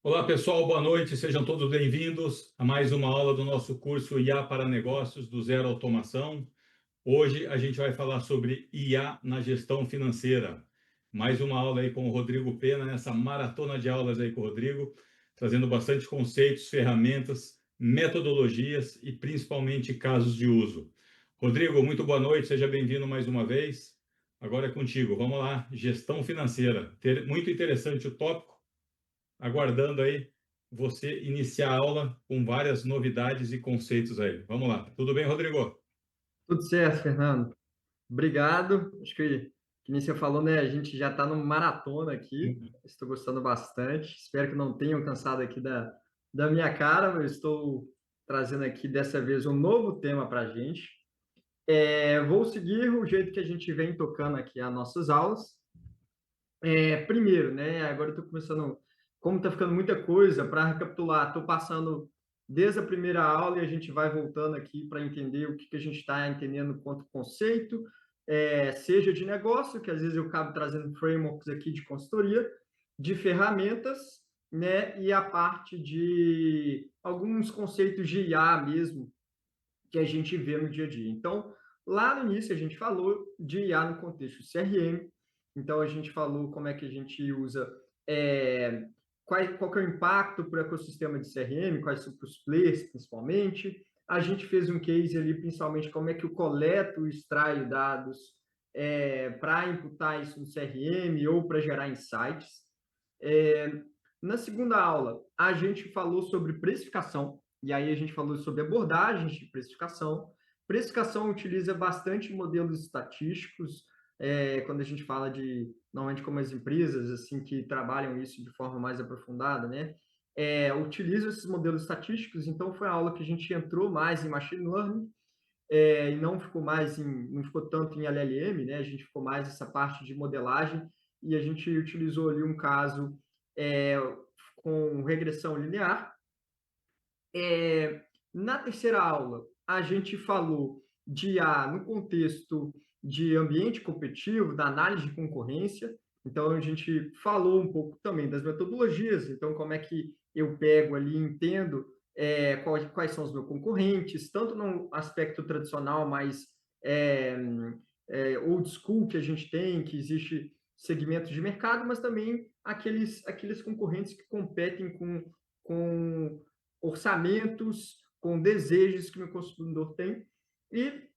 Olá, pessoal, boa noite. Sejam todos bem-vindos a mais uma aula do nosso curso IA para Negócios do Zero Automação. Hoje a gente vai falar sobre IA na gestão financeira. Mais uma aula aí com o Rodrigo Pena, nessa maratona de aulas aí com o Rodrigo, trazendo bastante conceitos, ferramentas, metodologias e principalmente casos de uso. Rodrigo, muito boa noite, seja bem-vindo mais uma vez. Agora é contigo, vamos lá, gestão financeira. Muito interessante o tópico, aguardando aí você iniciar a aula com várias novidades e conceitos aí. Vamos lá. Tudo bem, Rodrigo? Tudo certo, Fernando. Obrigado. Acho que nem você falou, né? A gente já está numa maratona aqui. Estou gostando bastante. Espero que não tenham cansado aqui da minha cara, mas estou trazendo aqui dessa vez um novo tema para a gente. Vou seguir o jeito que a gente vem tocando aqui as nossas aulas. Primeiro, né? Agora eu estou começando, como está ficando muita coisa para recapitular, estou passando desde a primeira aula e a gente vai voltando aqui para entender o que a gente está entendendo quanto conceito, seja de negócio, que às vezes eu acabo trazendo frameworks aqui de consultoria, de ferramentas, né? E a parte de alguns conceitos de IA mesmo que a gente vê no dia a dia. Então, lá no início a gente falou de IA no contexto CRM, então a gente falou como é que a gente usa, qual que é o impacto para o ecossistema de CRM, quais são os players principalmente. A gente fez um case ali, principalmente, como é que eu coleto e extraio dados para imputar isso no CRM ou para gerar insights. É, Na segunda aula, a gente falou sobre precificação, e aí a gente falou sobre abordagens de precificação. Precificação utiliza bastante modelos estatísticos, quando a gente fala normalmente como as empresas, assim, que trabalham isso de forma mais aprofundada, né? Utilizam esses modelos estatísticos, então foi a aula que a gente entrou mais em machine learning, e não ficou tanto em LLM, né? A gente ficou mais essa parte de modelagem, e a gente utilizou ali um caso é, com regressão linear. Na terceira aula, a gente falou de IA no contexto de ambiente competitivo, da análise de concorrência. Então, a gente falou um pouco também das metodologias. Então, como é que eu pego ali, entendo quais são os meus concorrentes, tanto no aspecto tradicional, mais é, old school que a gente tem, que existe segmentos de mercado, mas também aqueles concorrentes que competem com orçamentos, com desejos que o consumidor tem. E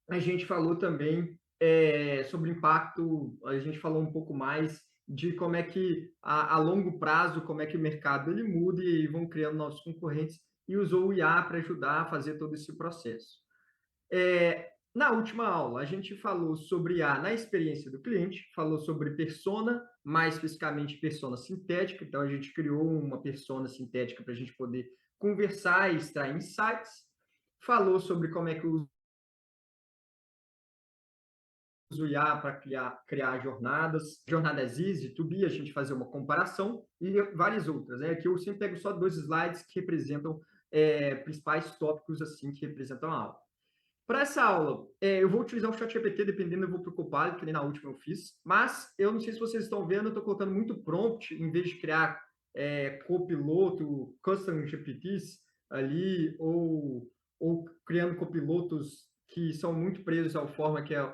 a gente falou também sobre impacto, a gente falou um pouco mais de como é que, a longo prazo, como é que o mercado ele muda e vão criando novos concorrentes, e usou o IA para ajudar a fazer todo esse processo. Na última aula, a gente falou sobre IA na experiência do cliente, falou sobre persona, mais especificamente persona sintética. Então, a gente criou uma persona sintética para a gente poder conversar e extrair insights. Falou sobre como é que usa o IA para criar jornadas easy, to be, a gente fazer uma comparação, e várias outras. Aqui eu sempre pego só 2 slides que representam principais tópicos assim que representam a aula. Para essa aula, eu vou utilizar o ChatGPT, dependendo, eu vou para o Copilot, que nem na última eu fiz, mas eu não sei se vocês estão vendo, eu estou colocando muito prompt, em vez de criar copiloto, custom GPTs ali, ou criando copilotos que são muito presos à forma que a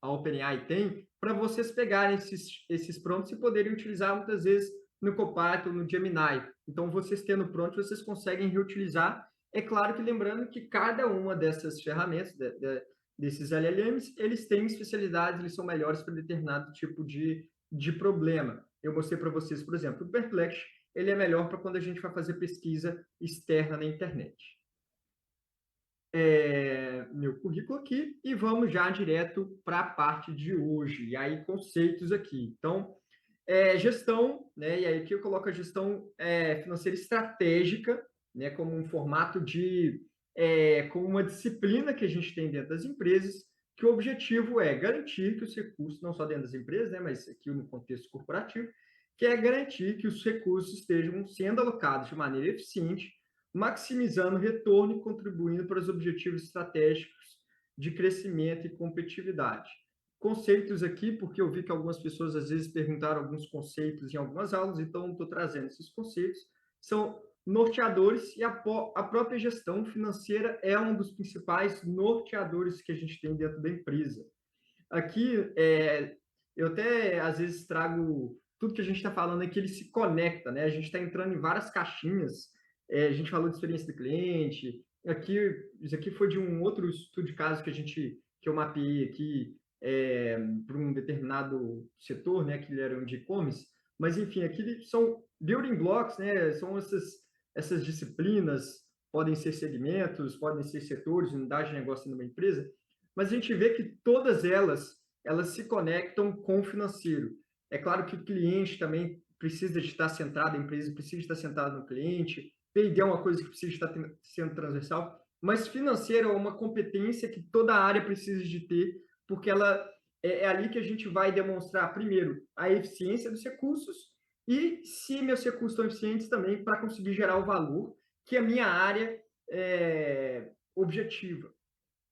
OpenAI tem, para vocês pegarem esses prompts e poderem utilizar muitas vezes no Copilot ou no Gemini. Então, vocês tendo prompt, vocês conseguem reutilizar. É claro que lembrando que cada uma dessas ferramentas, desses LLMs, eles têm especialidades, eles são melhores para determinado tipo de problema. Eu mostrei para vocês, por exemplo, o Perplex, ele é melhor para quando a gente vai fazer pesquisa externa na internet. Meu currículo aqui, e vamos já direto para a parte de hoje. E aí, conceitos aqui. Então, gestão, né? E aí aqui eu coloco a gestão financeira estratégica, né? Como um formato como uma disciplina que a gente tem dentro das empresas, que o objetivo é garantir que os recursos, não só dentro das empresas, né? Mas aqui no contexto corporativo, que é garantir que os recursos estejam sendo alocados de maneira eficiente, maximizando o retorno e contribuindo para os objetivos estratégicos de crescimento e competitividade. conceitos aqui, porque eu vi que algumas pessoas às vezes perguntaram alguns conceitos em algumas aulas, então estou trazendo esses conceitos. São norteadores e a própria gestão financeira é um dos principais norteadores que a gente tem dentro da empresa. Aqui, eu até às vezes trago tudo que a gente está falando aqui, ele se conecta, né? A gente está entrando em várias caixinhas. A gente falou de experiência do cliente. Aqui, isso aqui foi de um outro estudo de caso que eu mapeei aqui para um determinado setor, né? Que ele era um de e-commerce. Mas enfim, aqui são building blocks, né? São essas disciplinas, podem ser segmentos, podem ser setores, unidade de negócio numa empresa, mas a gente vê que todas elas se conectam com o financeiro. É claro que o cliente também precisa de estar centrado, a empresa precisa de estar centrada no cliente, P&D é uma coisa que precisa de estar sendo transversal, mas financeiro é uma competência que toda área precisa de ter, porque ela é ali que a gente vai demonstrar, primeiro, a eficiência dos recursos e se meus recursos estão eficientes também para conseguir gerar o valor que a minha área objetiva.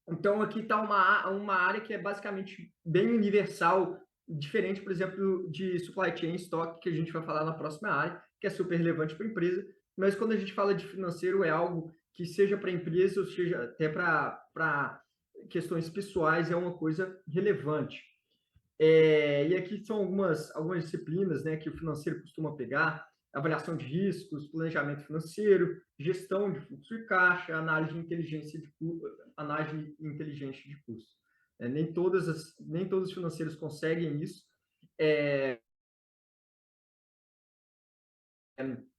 Então, aqui está uma área que é basicamente bem universal, diferente, por exemplo, de supply chain stock, que a gente vai falar na próxima área, que é super relevante para a empresa. Mas quando a gente fala de financeiro, é algo que seja para a empresa, ou seja até para questões pessoais, é uma coisa relevante. E aqui são algumas disciplinas, né, que o financeiro costuma pegar: avaliação de riscos, planejamento financeiro, gestão de fluxo de caixa, análise inteligente de custo. Nem todos os financeiros conseguem isso.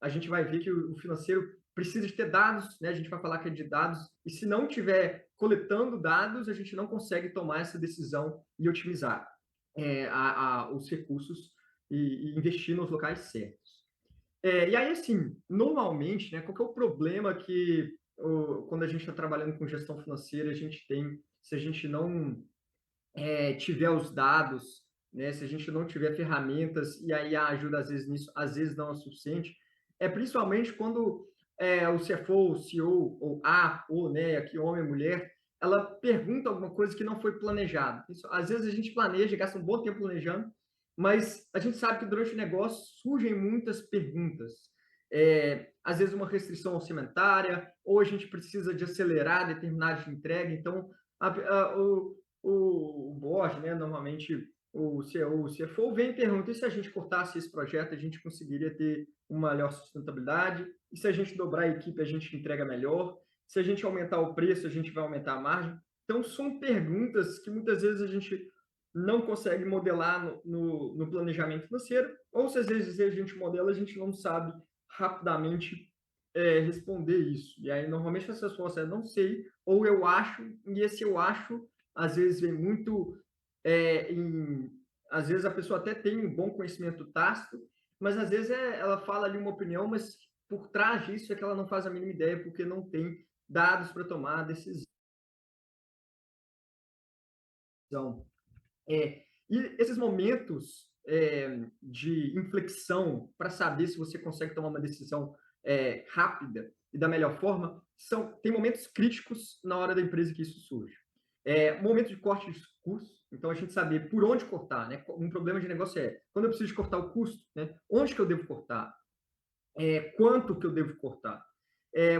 A gente vai ver que o financeiro precisa de ter dados, né? A gente vai falar que é de dados, e se não tiver coletando dados, a gente não consegue tomar essa decisão e otimizar os recursos e investir nos locais certos. E aí, assim, normalmente, né, qual que é o problema que, quando a gente está trabalhando com gestão financeira, a gente tem, se a gente não tiver os dados, né, se a gente não tiver ferramentas, e aí a ajuda às vezes nisso, às vezes não é suficiente, principalmente quando o CFO, o CEO, ou né, aqui homem ou mulher, ela pergunta alguma coisa que não foi planejado. Isso, às vezes a gente planeja, gasta um bom tempo planejando, mas a gente sabe que durante o negócio surgem muitas perguntas. Às vezes uma restrição orçamentária, ou a gente precisa de acelerar determinada entrega, então o board, né, normalmente o CFO vem e pergunta: e se a gente cortasse esse projeto, a gente conseguiria ter uma melhor sustentabilidade? E se a gente dobrar a equipe, a gente entrega melhor? Se a gente aumentar o preço, a gente vai aumentar a margem? Então, são perguntas que muitas vezes a gente não consegue modelar no planejamento financeiro, ou se às vezes a gente modela, a gente não sabe rapidamente responder isso. E aí, normalmente, as respostas é não sei, ou eu acho, e esse eu acho às vezes vem muito às vezes a pessoa até tem um bom conhecimento tácito, mas às vezes ela fala ali uma opinião, mas por trás disso é que ela não faz a mínima ideia, porque não tem dados para tomar a decisão. E esses momentos de inflexão para saber se você consegue tomar uma decisão rápida e da melhor forma, tem momentos críticos na hora da empresa que isso surge. Momento de corte de custos, então a gente saber por onde cortar, né? Um problema de negócio quando eu preciso de cortar o custo, né? Onde que eu devo cortar? Quanto que eu devo cortar?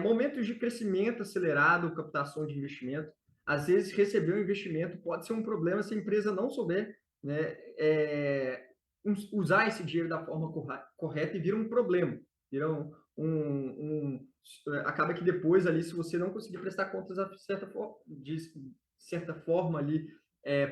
Momentos de crescimento acelerado, captação de investimento. Às vezes, receber um investimento pode ser um problema se a empresa não souber, né, usar esse dinheiro da forma correta, e vira um problema. Vira acaba que depois ali, se você não conseguir prestar contas de certa forma ali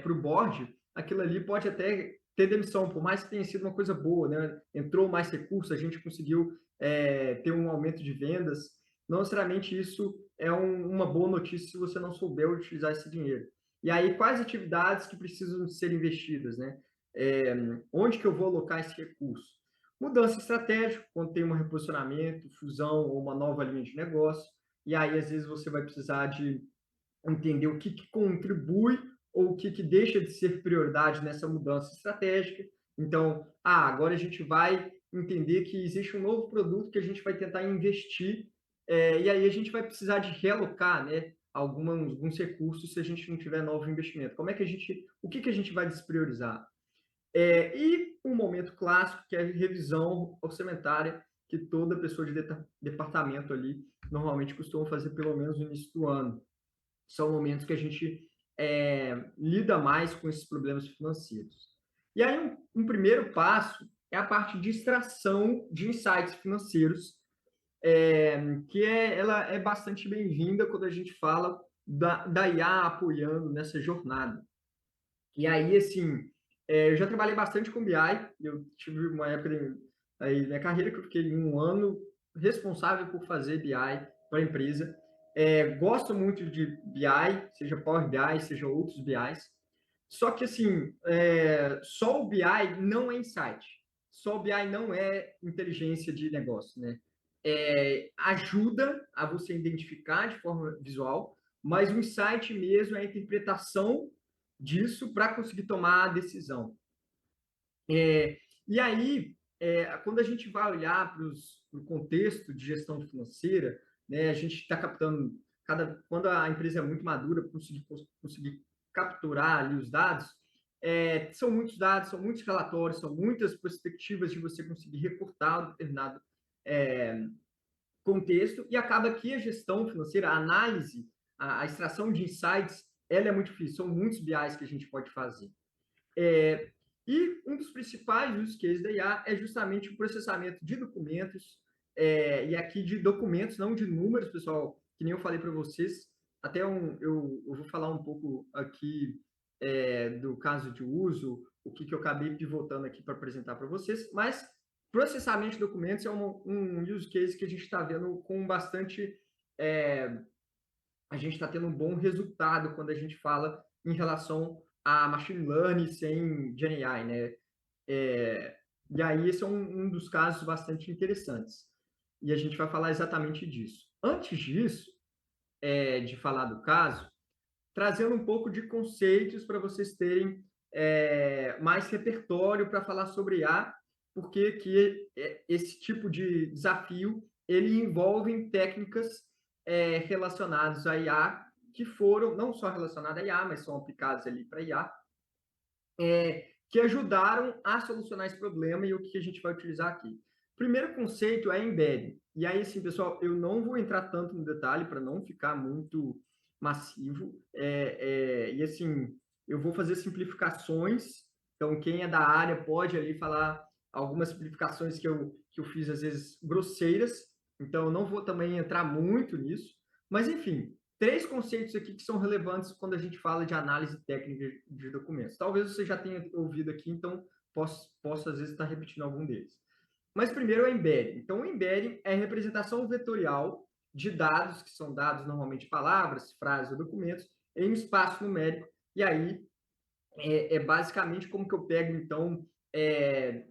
para o board, aquilo ali pode até ter demissão, por mais que tenha sido uma coisa boa, né? Entrou mais recursos, a gente conseguiu ter um aumento de vendas. Não necessariamente isso é uma boa notícia se você não souber utilizar esse dinheiro. E aí, quais atividades que precisam ser investidas, né? Onde que eu vou alocar esse recurso? Mudança estratégica, quando tem um reposicionamento, fusão ou uma nova linha de negócio. E aí, às vezes, você vai precisar de entender o que contribui ou o que deixa de ser prioridade nessa mudança estratégica. Então, agora a gente vai entender que existe um novo produto que a gente vai tentar investir, e aí a gente vai precisar de realocar, né, alguns recursos se a gente não tiver novo investimento. O que a gente vai despriorizar? E um momento clássico, que é a revisão orçamentária, que toda pessoa de departamento ali normalmente costuma fazer pelo menos no início do ano. São momentos que a gente lida mais com esses problemas financeiros. E aí, um primeiro passo é a parte de extração de insights financeiros, ela é bastante bem-vinda quando a gente fala da IA apoiando nessa jornada. E aí, assim, eu já trabalhei bastante com BI, eu tive uma época aí, na carreira que eu fiquei um ano responsável por fazer BI para a empresa. Gosto muito de BI, seja Power BI, seja outros BIs. Só que, assim, só o BI não é insight. Só o BI não é inteligência de negócio, né? Ajuda a você identificar de forma visual, mas o insight mesmo é a interpretação disso para conseguir tomar a decisão. E aí, quando a gente vai olhar para o contexto de gestão financeira, né, a gente está captando, quando a empresa é muito madura, conseguir capturar ali os dados, são muitos dados, são muitos relatórios, são muitas perspectivas de você conseguir recortar um determinado contexto, e acaba que a gestão financeira, a análise, a extração de insights, ela é muito difícil, são muitos BIs que a gente pode fazer. E um dos principais use cases da IA é justamente o processamento de documentos, e aqui de documentos, não de números, pessoal, que nem eu falei para vocês. Eu vou falar um pouco aqui do caso de uso, o que eu acabei pivotando aqui para apresentar para vocês, mas processamento de documentos é um use case que a gente está vendo com bastante... a gente está tendo um bom resultado quando a gente fala em relação a machine learning sem GenAI, né? E aí esse é um dos casos bastante interessantes. E a gente vai falar exatamente disso. Antes disso, de falar do caso, trazendo um pouco de conceitos para vocês terem mais repertório para falar sobre IA, porque esse tipo de desafio ele envolve técnicas relacionadas a IA, que foram não só relacionadas a IA, mas são aplicadas ali para IA, que ajudaram a solucionar esse problema, e o que a gente vai utilizar aqui. O primeiro conceito é embedding. E aí, assim, pessoal, eu não vou entrar tanto no detalhe para não ficar muito massivo. E assim, eu vou fazer simplificações. Então, quem é da área pode ali falar algumas simplificações que eu fiz, às vezes, grosseiras. Então, eu não vou também entrar muito nisso. Mas, enfim, 3 conceitos aqui que são relevantes quando a gente fala de análise técnica de documentos. Talvez você já tenha ouvido aqui, então posso às vezes estar repetindo algum deles. Mas primeiro é o embedding. Então, o embedding é a representação vetorial de dados, que são dados normalmente palavras, frases ou documentos, em espaço numérico. E aí, basicamente como que eu pego, então,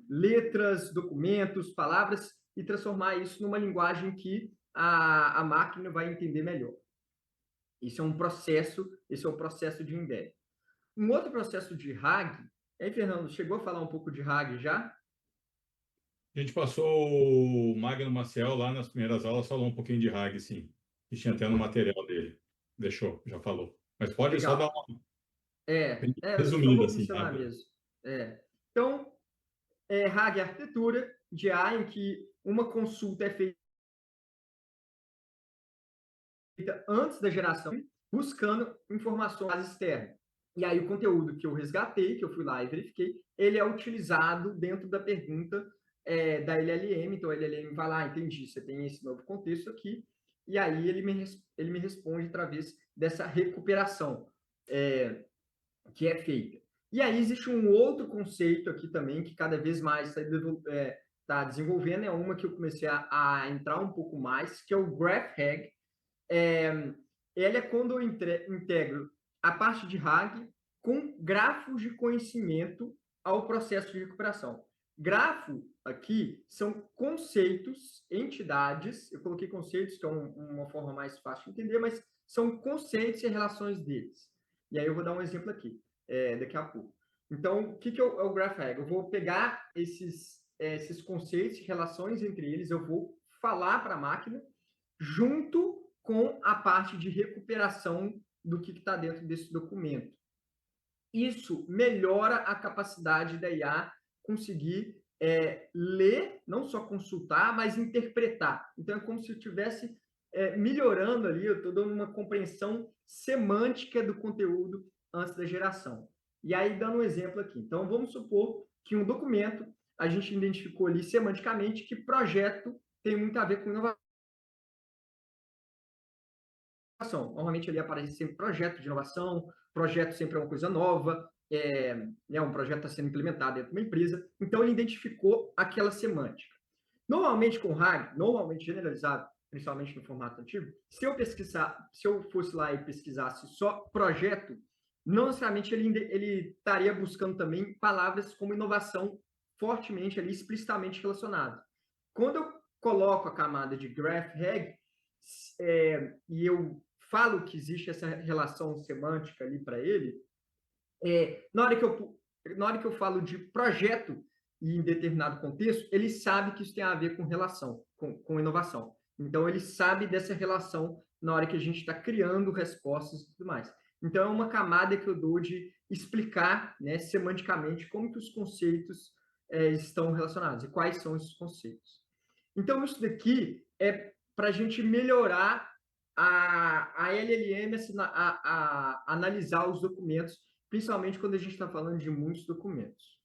letras, documentos, palavras, e transformar isso numa linguagem que a máquina vai entender melhor. Esse é o processo de embedding. Um outro processo de RAG, aí, Fernando, chegou a falar um pouco de RAG já? A gente passou o Magno Maciel lá nas primeiras aulas, falou um pouquinho de RAG, sim. E tinha até no material dele. Deixou, já falou. Mas pode só dar Legal. uma Eu só resumida, vou assim, mencionar rápida. mesmo. Então, RAG é a arquitetura de A em que uma consulta é feita antes da geração, buscando informações externas. E aí o conteúdo que eu resgatei, que eu fui lá e verifiquei, ele é utilizado dentro da pergunta da LLM. Então a LLM vai lá, entendi, você tem esse novo contexto aqui, e aí ele me responde através dessa recuperação que é feita. E aí existe um outro conceito aqui também, que cada vez mais está desenvolvendo, é uma que eu comecei a entrar um pouco mais, que é o GraphRag. Ele é quando eu integro a parte de RAG com grafos de conhecimento ao processo de recuperação. Grafo aqui são conceitos, entidades, eu coloquei conceitos, que é uma forma mais fácil de entender, mas são conceitos e relações deles. E aí eu vou dar um exemplo aqui, daqui a pouco. Então, o que é o GraphRag? Eu vou pegar esses conceitos e relações entre eles, eu vou falar para a máquina, junto com a parte de recuperação do que está dentro desse documento. Isso melhora a capacidade da IA conseguir ler, não só consultar, mas interpretar. Então, é como se eu estivesse melhorando ali, eu estou dando uma compreensão semântica do conteúdo antes da geração. E aí, dando um exemplo aqui. Então, vamos supor que um documento, a gente identificou ali semanticamente que projeto tem muito a ver com inovação. Normalmente ali aparece sempre projeto de inovação, projeto sempre é uma coisa nova, um projeto está sendo implementado dentro de uma empresa, então ele identificou aquela semântica. Normalmente com RAG, normalmente generalizado, principalmente no formato antigo, se eu fosse lá e pesquisasse só projeto, não necessariamente ele estaria buscando também palavras como inovação fortemente ali, explicitamente relacionadas. Quando eu coloco a camada de Graph RAG, e eu falo que existe essa relação semântica ali para ele, na hora que eu falo de projeto e em determinado contexto, ele sabe que isso tem a ver com relação, com inovação. Então, ele sabe dessa relação na hora que a gente está criando respostas e tudo mais. Então, é uma camada que eu dou de explicar, né, semanticamente como que os conceitos estão relacionados e quais são esses conceitos. Então, isso daqui é para a gente melhorar a LLM, a analisar os documentos, principalmente quando a gente está falando de muitos documentos.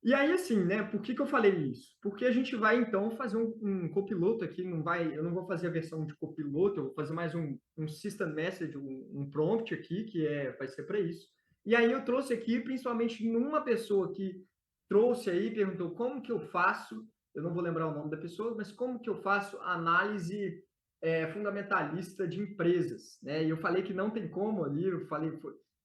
E aí, assim, né, por que eu falei isso? Porque a gente vai, então, fazer um copiloto aqui, eu não vou fazer a versão de copiloto, eu vou fazer mais um system message, um prompt aqui, que vai ser para isso. E aí eu trouxe aqui, principalmente numa pessoa que trouxe aí, perguntou como que eu faço, eu não vou lembrar o nome da pessoa, mas como que eu faço análise fundamentalista de empresas, né? E eu falei que não tem como ali,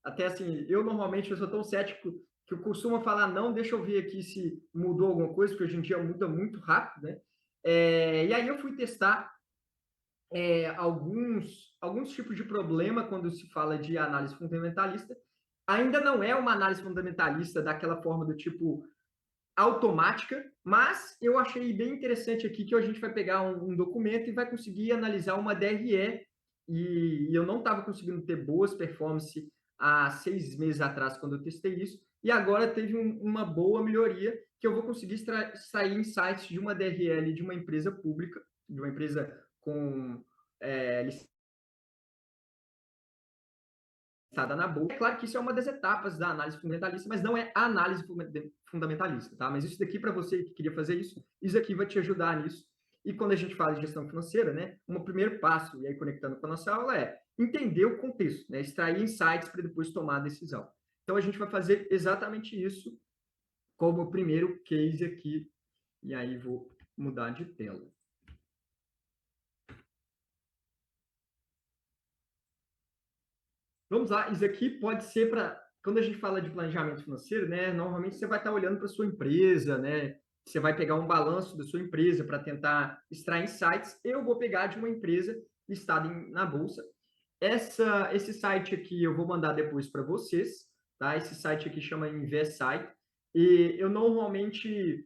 até assim, eu normalmente eu sou tão cético que eu costumo falar, não, deixa eu ver aqui se mudou alguma coisa, porque hoje em dia muda muito rápido, né? E aí eu fui testar alguns tipos de problema quando se fala de análise fundamentalista. Ainda não é uma análise fundamentalista daquela forma do tipo automática, mas eu achei bem interessante aqui que a gente vai pegar um documento e vai conseguir analisar uma DRE, e eu não estava conseguindo ter boas performances há 6 meses atrás, quando eu testei isso, e agora teve uma boa melhoria, que eu vou conseguir extrair insights de uma DRL de uma empresa pública, de uma empresa com listada na bolsa. É claro que isso é uma das etapas da análise fundamentalista, mas não é a análise fundamentalista, tá? Mas isso daqui, para você que queria fazer isso aqui vai te ajudar nisso. E quando a gente fala de gestão financeira, né, um primeiro passo, e aí conectando com a nossa aula, é entender o contexto, né, extrair insights para depois tomar a decisão. Então, a gente vai fazer exatamente isso como primeiro case aqui, e aí vou mudar de tela. Vamos lá, isso aqui pode ser para... Quando a gente fala de planejamento financeiro, né, normalmente você vai estar olhando para a sua empresa, né, você vai pegar um balanço da sua empresa para tentar extrair insights. Eu vou pegar de uma empresa listada na bolsa. Esse site aqui eu vou mandar depois para vocês, tá? Esse site aqui chama InvestSite. E eu normalmente,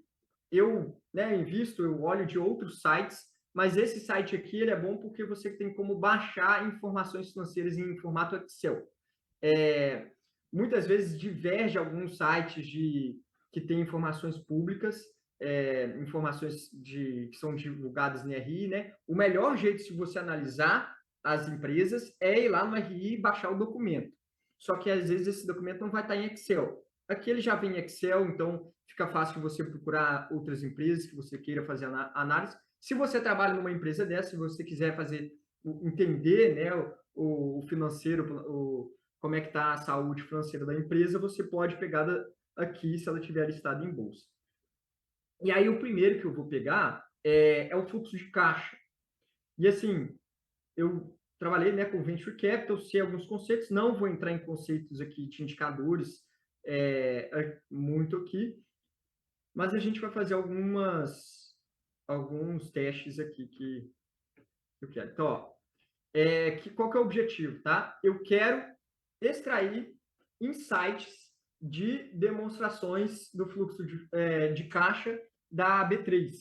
invisto, eu olho de outros sites, mas esse site aqui ele é bom porque você tem como baixar informações financeiras em formato Excel. Muitas vezes diverge alguns sites que têm informações públicas, informações que são divulgadas no RI, né? O melhor jeito de você analisar as empresas é ir lá no RI e baixar o documento. Só que às vezes esse documento não vai estar em Excel. Aqui ele já vem em Excel, então fica fácil de você procurar outras empresas que você queira fazer análise. Se você trabalha numa empresa dessa, se você quiser entender, né, o financeiro, como é que está a saúde financeira da empresa, você pode pegar aqui se ela estiver listada em bolsa. E aí o primeiro que eu vou pegar é o fluxo de caixa. E assim, eu trabalhei, né, com Venture Capital, sei alguns conceitos, não vou entrar em conceitos aqui de indicadores muito aqui, mas a gente vai fazer alguns testes aqui que eu quero. Então, ó, qual que é o objetivo, tá? Eu quero extrair insights de demonstrações do fluxo de caixa da B3,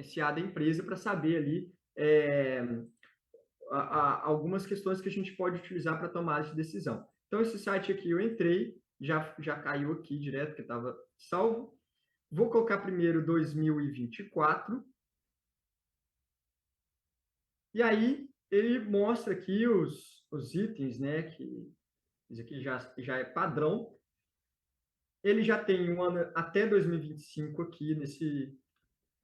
SA da empresa, para saber ali é, algumas questões que a gente pode utilizar para tomar de decisão. Então, esse site aqui eu entrei, já caiu aqui direto, que estava salvo. Vou colocar primeiro 2024. E aí, ele mostra aqui os itens, né? Que isso aqui já é padrão. Ele já tem um ano até 2025 aqui,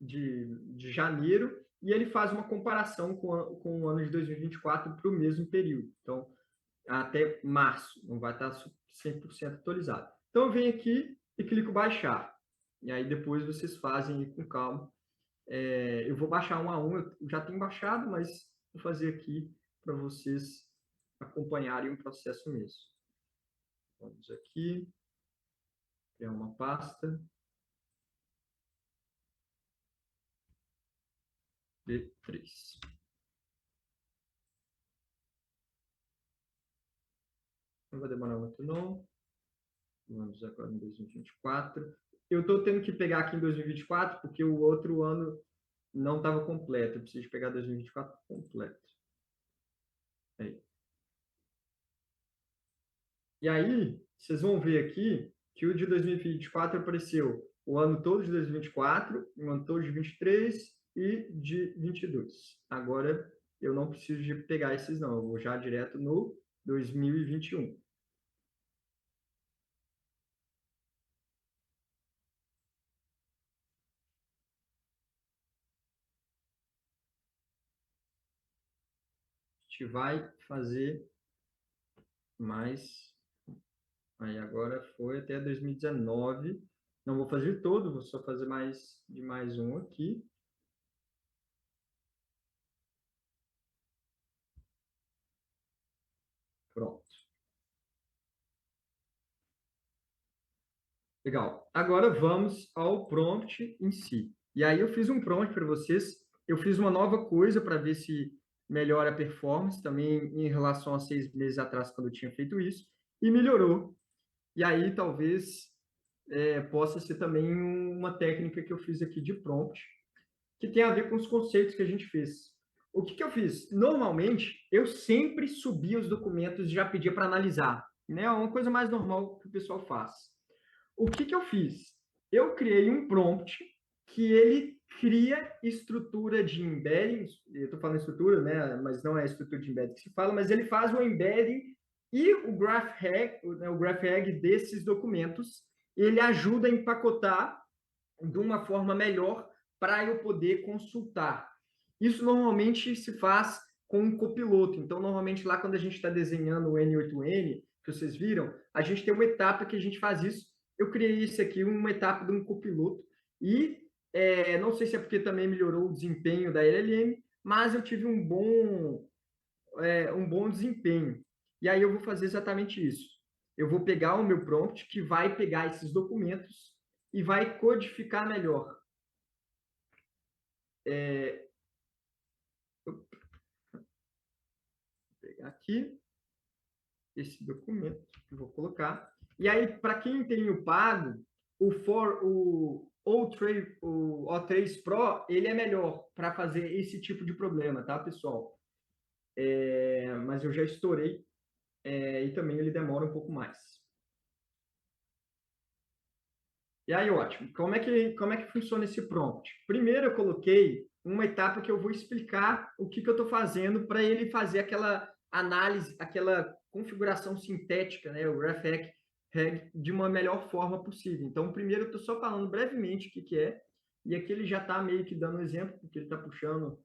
de janeiro, e ele faz uma comparação com o ano de 2024 para o mesmo período. Então, até março, não vai estar 100% atualizado. Então, eu venho aqui e clico baixar. E aí, depois vocês fazem com calma. Eu vou baixar um a um, eu já tenho baixado, mas vou fazer aqui para vocês acompanharem o processo mesmo. Vamos aqui, criar uma pasta. B3. Não vai demorar muito, não. Vamos agora em 2024. Eu estou tendo que pegar aqui em 2024 porque o outro ano não estava completo. Eu preciso pegar 2024 completo. Aí. E aí, vocês vão ver aqui que o de 2024 apareceu o ano todo de 2024, o ano todo de 23 e de 22. Agora, eu não preciso de pegar esses, não. Eu vou já direto no 2021. A gente vai fazer mais. Aí agora foi até 2019. Não vou fazer todo, vou só fazer mais um aqui. Pronto. Legal. Agora vamos ao prompt em si. E aí eu fiz um prompt para vocês. Eu fiz uma nova coisa para ver se melhora a performance também em relação a 6 meses atrás, quando eu tinha feito isso. E melhorou. E aí talvez possa ser também uma técnica que eu fiz aqui de prompt, que tem a ver com os conceitos que a gente fez. O que eu fiz? Normalmente, eu sempre subia os documentos e já pedia para analisar. Né? É uma coisa mais normal que o pessoal faz. O que eu fiz? Eu criei um prompt que ele cria estrutura de embedding. Eu estou falando estrutura, né? Mas não é a estrutura de embedding que se fala, mas ele faz o embedding e o GraphRag desses documentos. Ele ajuda a empacotar de uma forma melhor para eu poder consultar. Isso normalmente se faz com um copiloto. Então, normalmente lá quando a gente está desenhando o N8N, que vocês viram, a gente tem uma etapa que a gente faz isso. Eu criei isso aqui, uma etapa de um copiloto. E não sei se é porque também melhorou o desempenho da LLM, mas eu tive um bom desempenho. E aí eu vou fazer exatamente isso. Eu vou pegar o meu prompt, que vai pegar esses documentos e vai codificar melhor. Vou pegar aqui esse documento que eu vou colocar. E aí, para quem tem o pago, o O3 Pro, ele é melhor para fazer esse tipo de problema, tá, pessoal? Mas eu já estourei e também ele demora um pouco mais. E aí, ótimo. Como é que funciona esse prompt? Primeiro, eu coloquei uma etapa que eu vou explicar o que eu estou fazendo para ele fazer aquela análise, aquela configuração sintética, né, o GraphRag, de uma melhor forma possível. Então, primeiro, eu estou só falando brevemente o que é, e aqui ele já está meio que dando um exemplo, porque ele está puxando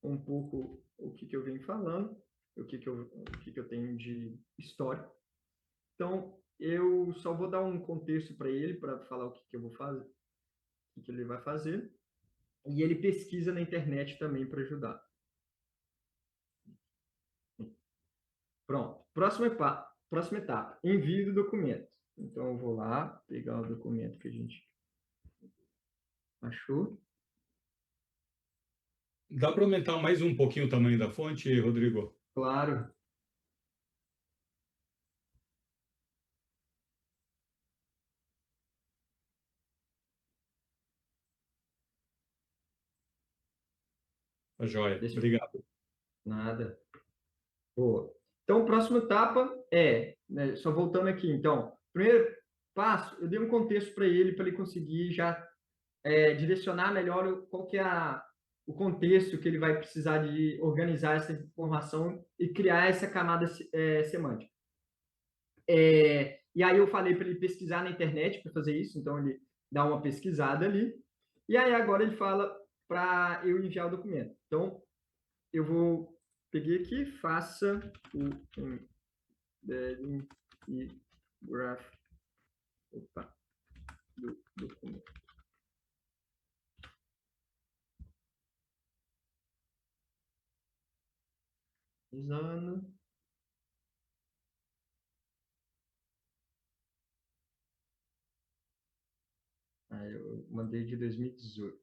um pouco o que eu venho falando, o que eu tenho de histórico. Então, eu só vou dar um contexto para ele, para falar o que eu vou fazer, o que ele vai fazer. E ele pesquisa na internet também para ajudar. Pronto. Próxima etapa. Envio do documento. Então, eu vou lá, pegar o documento que a gente achou. Dá para aumentar mais um pouquinho o tamanho da fonte, Rodrigo? Claro. Tá joia. Deixa eu... Obrigado. Nada. Boa. Então, a próxima etapa né, só voltando aqui, então, primeiro passo, eu dei um contexto para ele conseguir já direcionar melhor qual que é o contexto que ele vai precisar de organizar essa informação e criar essa camada semântica. E aí eu falei para ele pesquisar na internet para fazer isso, então ele dá uma pesquisada ali, e aí agora ele fala para eu enviar o documento. Então, peguei aqui, faça o embedding e graph do documento. Usando. Aí eu mandei de 2018.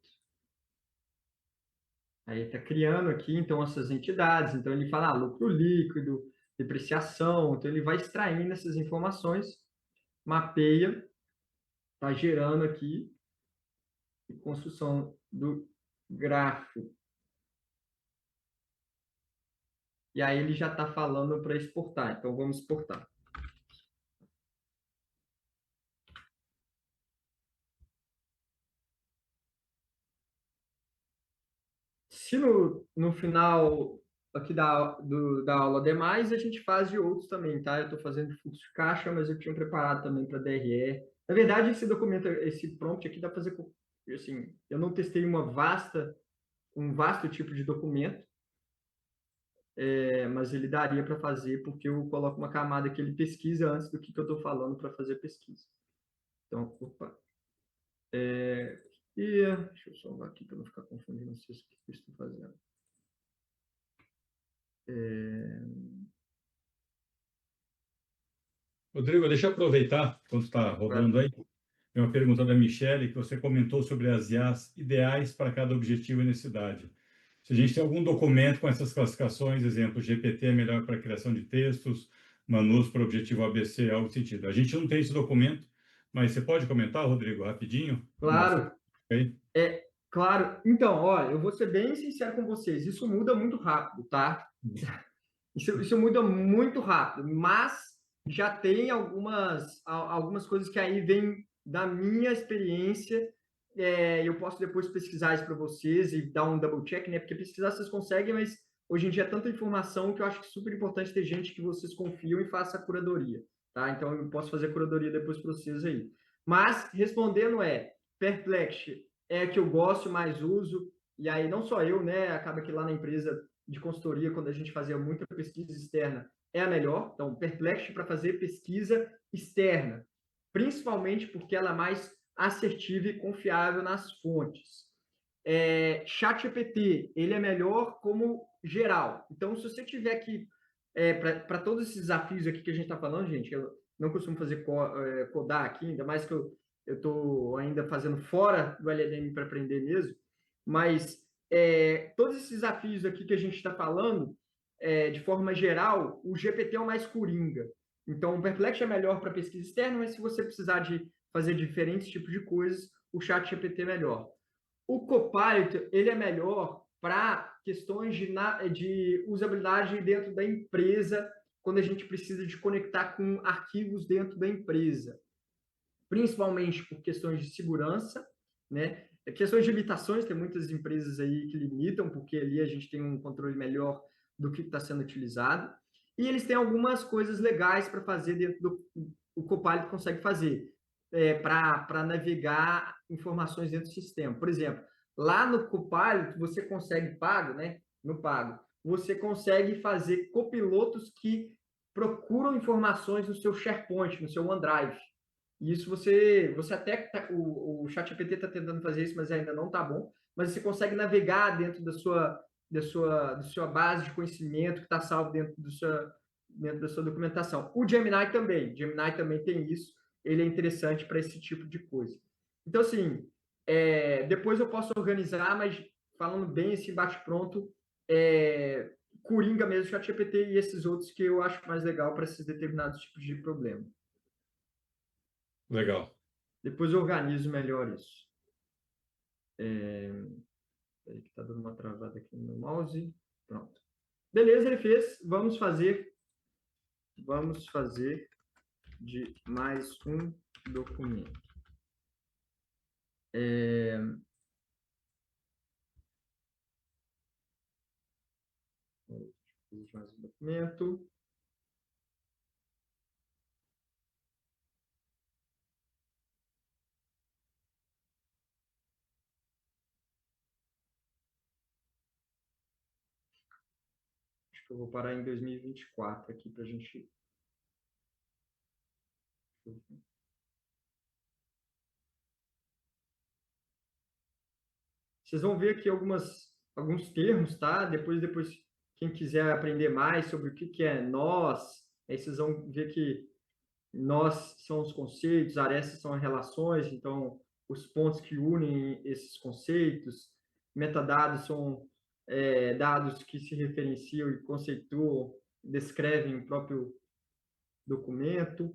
Aí está criando aqui, então, essas entidades. Então, ele fala lucro líquido, depreciação. Então, ele vai extraindo essas informações, mapeia, está gerando aqui e construção do gráfico. E aí ele já está falando para exportar. Então, vamos exportar. Se no final aqui da aula demais, a gente faz de outros também, tá? Eu estou fazendo fluxo de caixa, mas eu tinha preparado também para DRE. Na verdade, esse documento, esse prompt aqui dá para fazer, assim, eu não testei um vasto tipo de documento, mas ele daria para fazer porque eu coloco uma camada que ele pesquisa antes do que eu estou falando para fazer a pesquisa. Então, opa. Deixa eu salvar aqui para não ficar confundindo o que eu estou fazendo. Rodrigo, deixa eu aproveitar, enquanto está rodando aí, tem uma pergunta da Michele, que você comentou sobre as IAs ideais para cada objetivo e necessidade. Se a gente tem algum documento com essas classificações, exemplo, GPT é melhor para criação de textos, Manus para objetivo ABC, algo sentido. A gente não tem esse documento, mas você pode comentar, Rodrigo, rapidinho? Claro. Okay. Claro. Então, olha, eu vou ser bem sincero com vocês. Isso muda muito rápido, tá? Isso muda muito rápido, mas já tem algumas coisas que aí vêm da minha experiência. Eu posso depois pesquisar isso para vocês e dar um double check, né? Porque pesquisar vocês conseguem, mas hoje em dia é tanta informação que eu acho que é super importante ter gente que vocês confiam e faça a curadoria, tá? Então eu posso fazer a curadoria depois para vocês aí. Mas respondendo Perplexity é a que eu gosto, mais uso, e aí não só eu, né? Acaba que lá na empresa de consultoria, quando a gente fazia muita pesquisa externa, é a melhor. Então, Perplexity para fazer pesquisa externa, principalmente porque ela é mais assertiva e confiável nas fontes. ChatGPT, ele é melhor como geral. Então, se você tiver que, para todos esses desafios aqui que a gente está falando, gente, eu não costumo fazer codar aqui, ainda mais que eu estou ainda fazendo fora do LLM para aprender mesmo, mas todos esses desafios aqui que a gente está falando, de forma geral, o GPT é o mais coringa. Então, o Perplexity é melhor para pesquisa externa, mas se você precisar de fazer diferentes tipos de coisas, o ChatGPT é melhor. O Copilot, ele é melhor para questões de usabilidade dentro da empresa, quando a gente precisa de conectar com arquivos dentro da empresa, principalmente por questões de segurança, né? Questões de limitações, tem muitas empresas aí que limitam, porque ali a gente tem um controle melhor do que está sendo utilizado. E eles têm algumas coisas legais para fazer dentro o Copilot consegue fazer, para navegar informações dentro do sistema. Por exemplo, lá no Copilot, você consegue pago, né? No pago, você consegue fazer copilotos que procuram informações no seu SharePoint, no seu OneDrive. E isso você até o ChatGPT está tentando fazer isso, mas ainda não está bom. Mas você consegue navegar dentro da sua base de conhecimento que está salvo dentro da sua documentação. O Gemini também tem isso. Ele é interessante para esse tipo de coisa. Então, assim, depois eu posso organizar, mas falando bem assim, bate-pronto, Coringa mesmo, ChatGPT e esses outros que eu acho mais legal para esses determinados tipos de problema. Legal. Depois eu organizo melhor isso. Espera aí que está dando uma travada aqui no meu mouse. Pronto. Beleza, ele fez. Vamos fazer de mais um documento. Mais um documento. Acho que eu vou parar em 2024 aqui para a gente... Vocês vão ver aqui alguns termos, tá? Depois, quem quiser aprender mais sobre o que é nós, aí vocês vão ver que nós são os conceitos, arestas são as relações, então os pontos que unem esses conceitos, metadados são dados que se referenciam e conceituam, descrevem o próprio documento.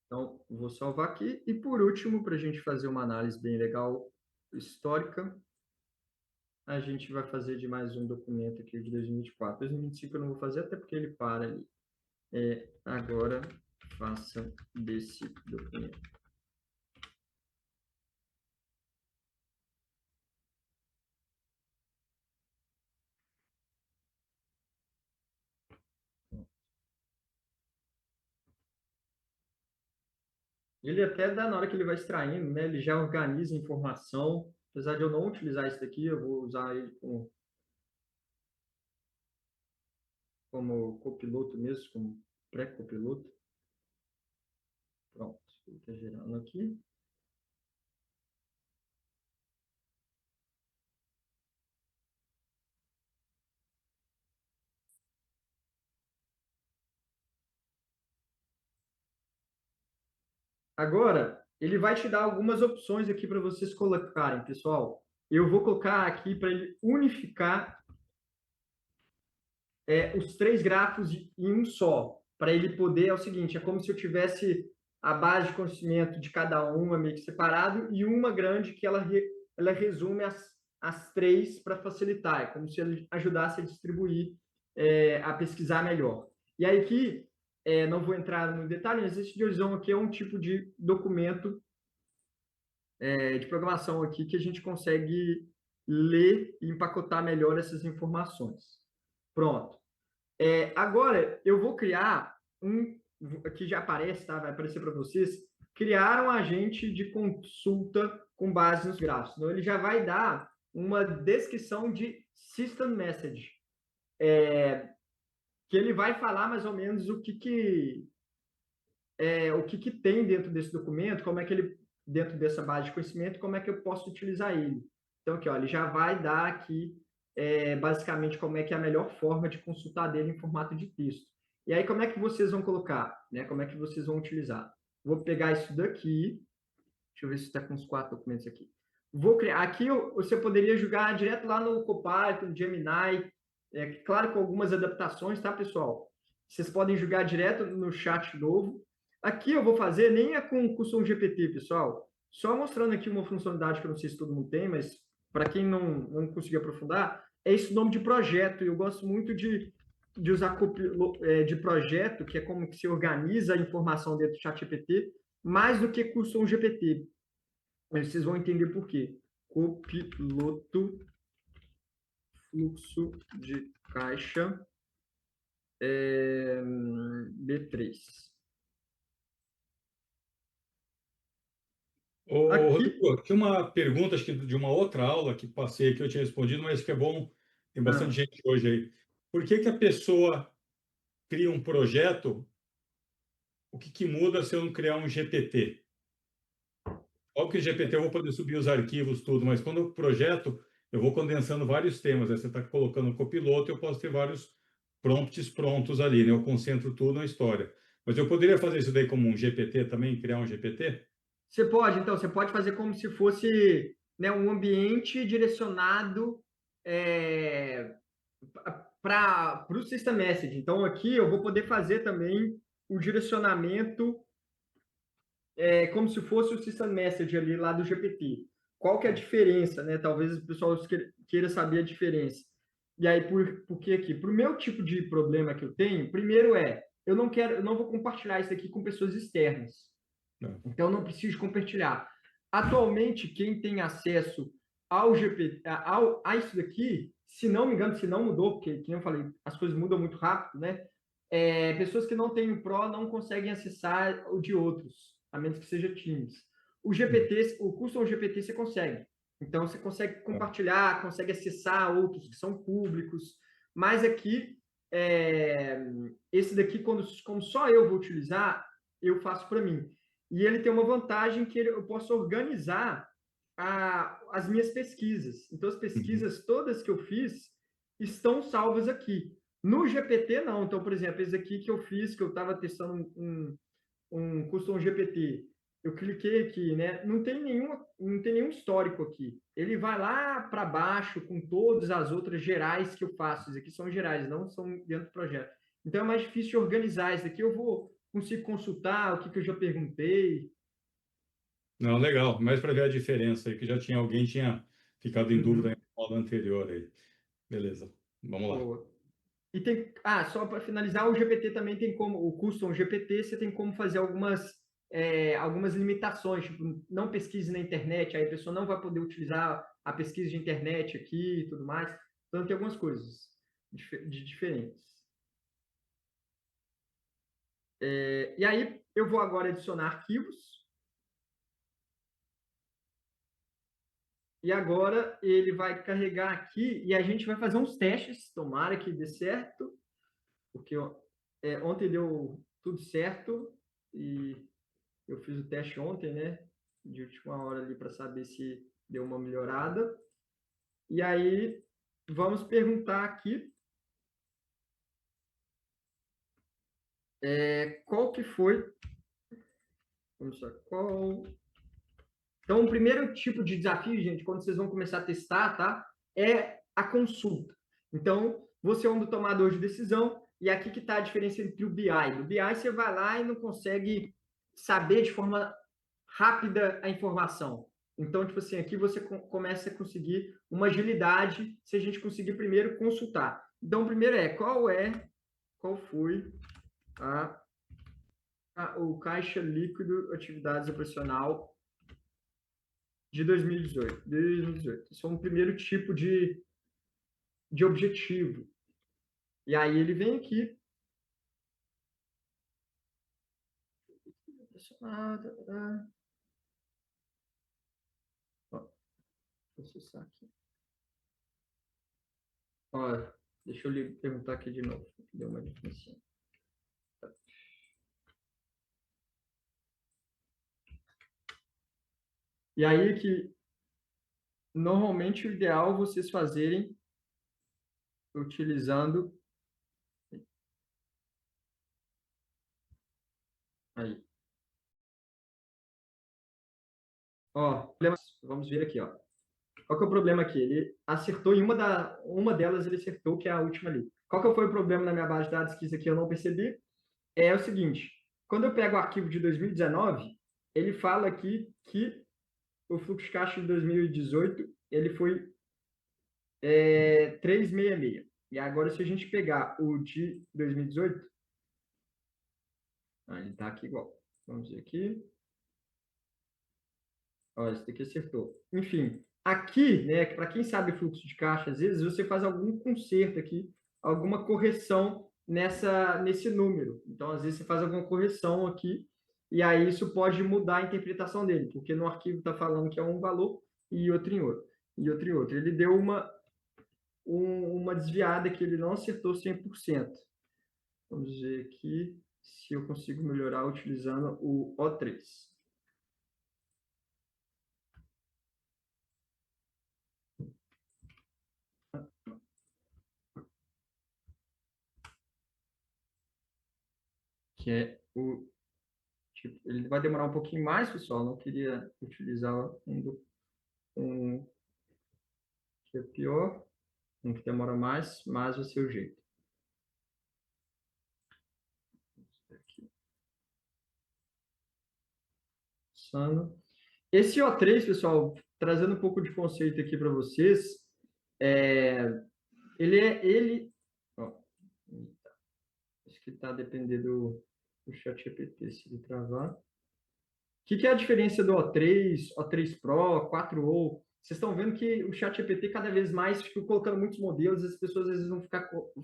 Então, vou salvar aqui. E por último, para a gente fazer uma análise bem legal histórica, a gente vai fazer de mais um documento aqui de 2024. 2025 eu não vou fazer, até porque ele para ali. Agora, faça desse documento. Ele até dá, na hora que ele vai extraindo, né? Ele já organiza a informação. Apesar de eu não utilizar isso daqui, eu vou usar ele como copiloto mesmo, como pré-copiloto. Pronto, ele está gerando aqui. Agora, ele vai te dar algumas opções aqui para vocês colocarem, pessoal. Eu vou colocar aqui para ele unificar os 3 grafos em um só, para ele poder, é o seguinte, é como se eu tivesse a base de conhecimento de cada uma meio que separado e uma grande que ela resume as 3 para facilitar, é como se ele ajudasse a distribuir, a pesquisar melhor. E aí aqui, não vou entrar no detalhe, mas esse divisão aqui é um tipo de documento de programação aqui que a gente consegue ler e empacotar melhor essas informações. Pronto. Agora, eu vou criar aqui já aparece, tá? Vai aparecer para vocês, criar um agente de consulta com base nos gráficos. Então, ele já vai dar uma descrição de System Message, que ele vai falar mais ou menos o que tem dentro desse documento, como é que ele, dentro dessa base de conhecimento, como é que eu posso utilizar ele. Então, aqui, ó, ele já vai dar aqui basicamente como é que é a melhor forma de consultar dele em formato de texto. E aí, como é que vocês vão colocar? Né? Como é que vocês vão utilizar? Vou pegar isso daqui. Deixa eu ver se está com os 4 documentos aqui. Vou criar. Aqui você poderia jogar direto lá no Copilot, no Gemini. Claro, com algumas adaptações, tá, pessoal? Vocês podem jogar direto no chat novo. Aqui eu vou fazer, nem é com o Custom GPT, pessoal. Só mostrando aqui uma funcionalidade que eu não sei se todo mundo tem, mas para quem não conseguiu aprofundar, é esse nome de projeto. Eu gosto muito de usar de projeto, que é como que se organiza a informação dentro do ChatGPT, mais do que Custom GPT. Mas vocês vão entender por quê. Copiloto, fluxo de caixa, B3. Rodrigo, tinha uma pergunta, acho que de uma outra aula que passei que eu tinha respondido, mas que é bom, tem bastante gente hoje aí. Por que a pessoa cria um projeto? O que muda se eu não criar um GPT? Óbvio que o GPT eu vou poder subir os arquivos, tudo, mas quando eu projeto, eu vou condensando vários temas. Aí você está colocando o copiloto, eu posso ter vários prompts prontos ali, né? Eu concentro tudo na história. Mas eu poderia fazer isso daí como um GPT também, criar um GPT? Você pode, então, você pode fazer como se fosse, né, um ambiente direcionado para o System Message. Então, aqui eu vou poder fazer também o direcionamento como se fosse o System Message ali lá do GPT. qual que é a diferença, né? Talvez o pessoal queira saber a diferença. E aí, por que aqui? Para o meu tipo de problema que eu tenho, primeiro eu não vou compartilhar isso aqui com pessoas externas. Então, eu não preciso compartilhar. Atualmente, quem tem acesso ao GPT, a isso daqui, se não me engano, se não mudou, porque, como eu falei, as coisas mudam muito rápido, né? Pessoas que não têm o Pro não conseguem acessar o de outros, a menos que seja Teams. O GPT, o Custom GPT você consegue. Então, você consegue compartilhar, consegue acessar outros que são públicos. Mas aqui, esse daqui, como só eu vou utilizar, eu faço para mim. E ele tem uma vantagem que eu posso organizar as minhas pesquisas. Então, as pesquisas todas que eu fiz estão salvas aqui. No GPT, não. Então, por exemplo, esse aqui que eu fiz, que eu estava testando um Custom GPT. Eu cliquei aqui, né? Não tem nenhum histórico aqui. Ele vai lá para baixo com todas as outras gerais que eu faço. Isso aqui são gerais, não são dentro do projeto. Então, é mais difícil de organizar. Isso aqui eu vou conseguir consultar o que eu já perguntei. Não, legal, mas para ver a diferença aí, que alguém tinha ficado em dúvida no modo anterior aí. Beleza, vamos lá. Boa. E só para finalizar, o GPT também tem como, o Custom GPT, você tem como fazer algumas limitações, tipo, não pesquise na internet, aí a pessoa não vai poder utilizar a pesquisa de internet aqui e tudo mais. Então, tem algumas coisas diferentes. E aí, eu vou agora adicionar arquivos. E agora ele vai carregar aqui e a gente vai fazer uns testes, tomara que dê certo, porque ontem deu tudo certo e eu fiz o teste ontem, né? De última hora ali para saber se deu uma melhorada. E aí vamos perguntar aqui qual que foi. Vamos lá, qual. Então, o primeiro tipo de desafio, gente, quando vocês vão começar a testar, tá? É a consulta. Então, você é um do tomador de decisão, e aqui que está a diferença entre o BI. No BI, você vai lá e não consegue saber de forma rápida a informação. Então, tipo assim, aqui você começa a conseguir uma agilidade se a gente conseguir primeiro consultar. Então, o primeiro qual foi o caixa líquido atividades operacional de 2018. 2018. Esse é um primeiro tipo de objetivo. E aí ele vem aqui. Vou acessar aqui. Olha, deixa eu lhe perguntar aqui de novo. Deu uma diferença. E aí que normalmente o ideal vocês fazerem utilizando aí. Ó, vamos ver aqui, ó. Qual que é o problema aqui? Ele acertou em uma delas, ele acertou, que é a última ali. Qual que foi o problema na minha base de dados que isso aqui eu não percebi? É o seguinte, quando eu pego o arquivo de 2019, ele fala aqui que o fluxo de caixa de 2018, ele foi 366. E agora, se a gente pegar o de 2018, ele está aqui igual. Vamos ver aqui. Olha, esse daqui acertou. Enfim, aqui, né, para quem sabe fluxo de caixa, às vezes você faz algum conserto aqui, alguma correção nesse número. Então, às vezes você faz alguma correção aqui, e aí isso pode mudar a interpretação dele, porque no arquivo está falando que é um valor e outro em outro. E outro em outro. Ele deu uma desviada que ele não acertou 100%. Vamos ver aqui se eu consigo melhorar utilizando o O3. Que é ele vai demorar um pouquinho mais, pessoal. Não queria utilizar um que é pior, um que demora mais, mas vai ser o jeito. Aqui. Esse O3, pessoal, trazendo um pouco de conceito aqui para vocês, ó, acho que está dependendo do ChatGPT, se ele travar. O que é a diferença do O3, O3 Pro, 4O? Vocês estão vendo que o ChatGPT cada vez mais fica colocando muitos modelos, as pessoas às vezes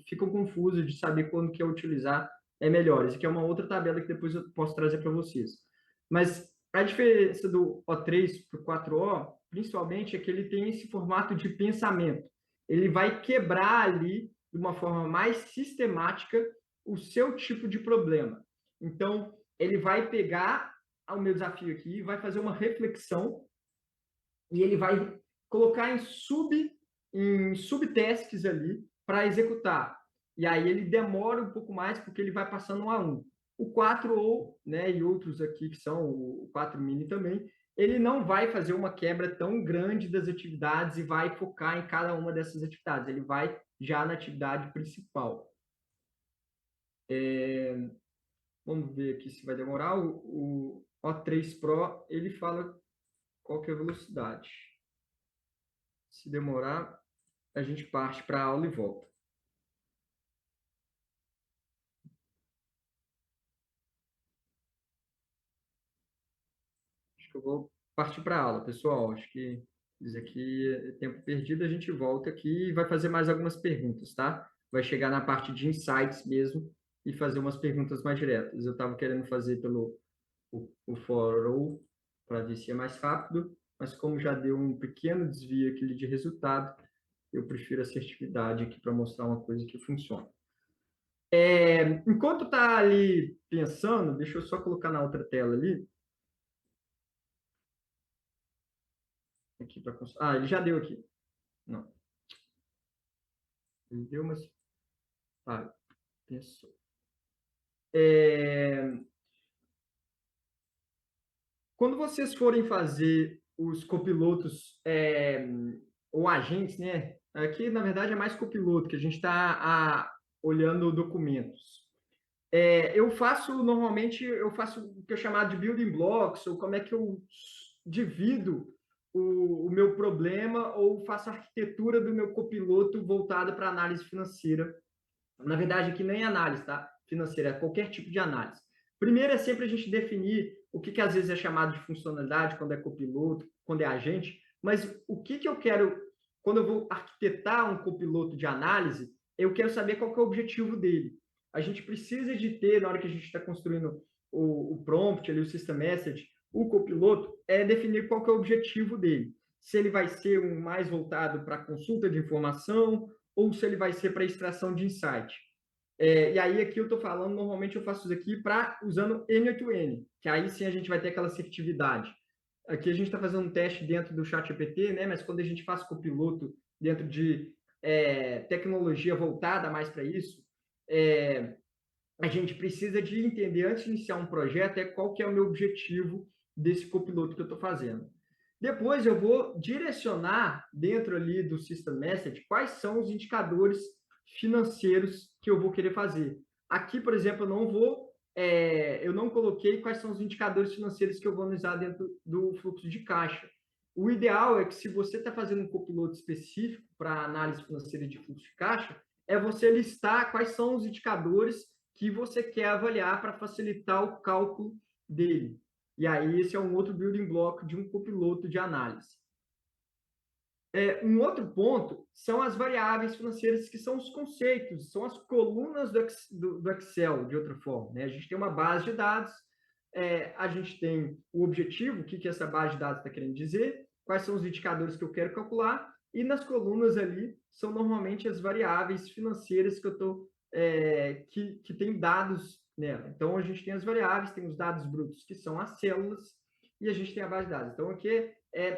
ficam confusas de saber quando que é utilizar melhor. Isso aqui é uma outra tabela que depois eu posso trazer para vocês. Mas a diferença do O3 para o 4O, principalmente, é que ele tem esse formato de pensamento. Ele vai quebrar ali, de uma forma mais sistemática, o seu tipo de problema. Então, ele vai pegar o meu desafio aqui, vai fazer uma reflexão e ele vai colocar em subtasks ali para executar. E aí ele demora um pouco mais porque ele vai passando um a um. O 4 né, e outros aqui que são o 4 mini também, ele não vai fazer uma quebra tão grande das atividades e vai focar em cada uma dessas atividades. Ele vai já na atividade principal. Vamos ver aqui se vai demorar. O O3 Pro, ele fala qual que é a velocidade. Se demorar, a gente parte para a aula e volta. Acho que eu vou partir para a aula, pessoal. Acho que isso aqui é tempo perdido. A gente volta aqui e vai fazer mais algumas perguntas, tá? Vai chegar na parte de insights mesmo e fazer umas perguntas mais diretas. Eu estava querendo fazer pelo o for para ver se é mais rápido, mas como já deu um pequeno desvio aqui de resultado, eu prefiro a assertividade aqui para mostrar uma coisa que funciona. Enquanto está ali pensando, deixa eu só colocar na outra tela ali. Aqui para ele já deu aqui. Não. Ele deu, mas pensou. Quando vocês forem fazer os copilotos ou agentes, né? Aqui, na verdade, é mais copiloto, que a gente está olhando documentos. Normalmente, eu faço o que é chamado de building blocks, ou como é que eu divido o meu problema, ou faço a arquitetura do meu copiloto voltada para análise financeira. Na verdade, aqui nem análise, tá? Financeira, é qualquer tipo de análise. Primeiro é sempre a gente definir o que às vezes é chamado de funcionalidade, quando é copiloto, quando é agente, mas o que eu quero, quando eu vou arquitetar um copiloto de análise, eu quero saber qual que é o objetivo dele. A gente precisa de ter, na hora que a gente está construindo o prompt, ali, o system message, o copiloto, definir qual que é o objetivo dele. Se ele vai ser um mais voltado para consulta de informação, ou se ele vai ser para extração de insight. E aí, aqui eu estou falando, normalmente eu faço isso aqui usando N8N, que aí sim a gente vai ter aquela assertividade. Aqui a gente está fazendo um teste dentro do ChatGPT, né? Mas quando a gente faz copiloto dentro de tecnologia voltada mais para isso, a gente precisa de entender, antes de iniciar um projeto, qual que é o meu objetivo desse copiloto que eu estou fazendo. Depois eu vou direcionar dentro ali do System Message quais são os indicadores financeiros que eu vou querer fazer. Aqui, por exemplo, eu não coloquei quais são os indicadores financeiros que eu vou usar dentro do fluxo de caixa. O ideal é que, se você está fazendo um copiloto específico para análise financeira de fluxo de caixa, é você listar quais são os indicadores que você quer avaliar para facilitar o cálculo dele. E aí, esse é um outro building block de um copiloto de análise. Um outro ponto são as variáveis financeiras, que são os conceitos, são as colunas do Excel, de outra forma, né? A gente tem uma base de dados, a gente tem o objetivo, o que essa base de dados está querendo dizer, quais são os indicadores que eu quero calcular, e nas colunas ali são normalmente as variáveis financeiras que eu estou que tem dados nela. Então, a gente tem as variáveis, tem os dados brutos, que são as células, e a gente tem a base de dados. Então, aqui,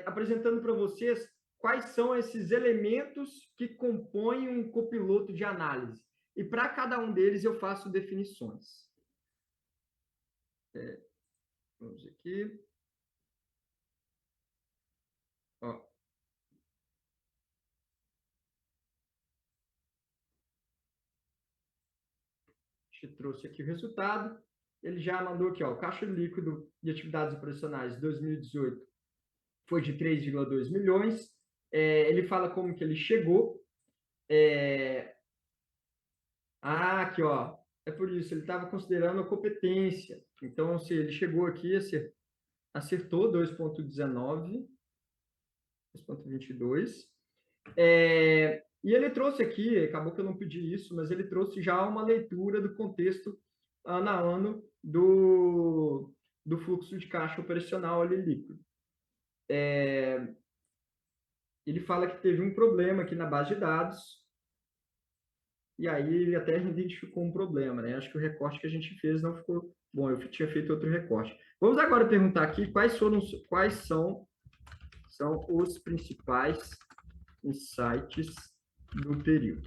apresentando para vocês quais são esses elementos que compõem um copiloto de análise. E para cada um deles, eu faço definições. Vamos aqui. Ó. A gente trouxe aqui o resultado. Ele já mandou aqui, ó, caixa líquido de atividades operacionais 2018 foi de 3,2 milhões. Ele fala como que ele chegou. Aqui, ó. É por isso, ele estava considerando a competência. Então, se ele chegou aqui, acertou 2,19, 2,22. E ele trouxe aqui, acabou que eu não pedi isso, mas ele trouxe já uma leitura do contexto ano a ano do fluxo de caixa operacional ali líquido. Ele fala que teve um problema aqui na base de dados, e aí ele até identificou um problema, né? Acho que o recorte que a gente fez não ficou bom, eu tinha feito outro recorte. Vamos agora perguntar aqui quais são os principais insights do período.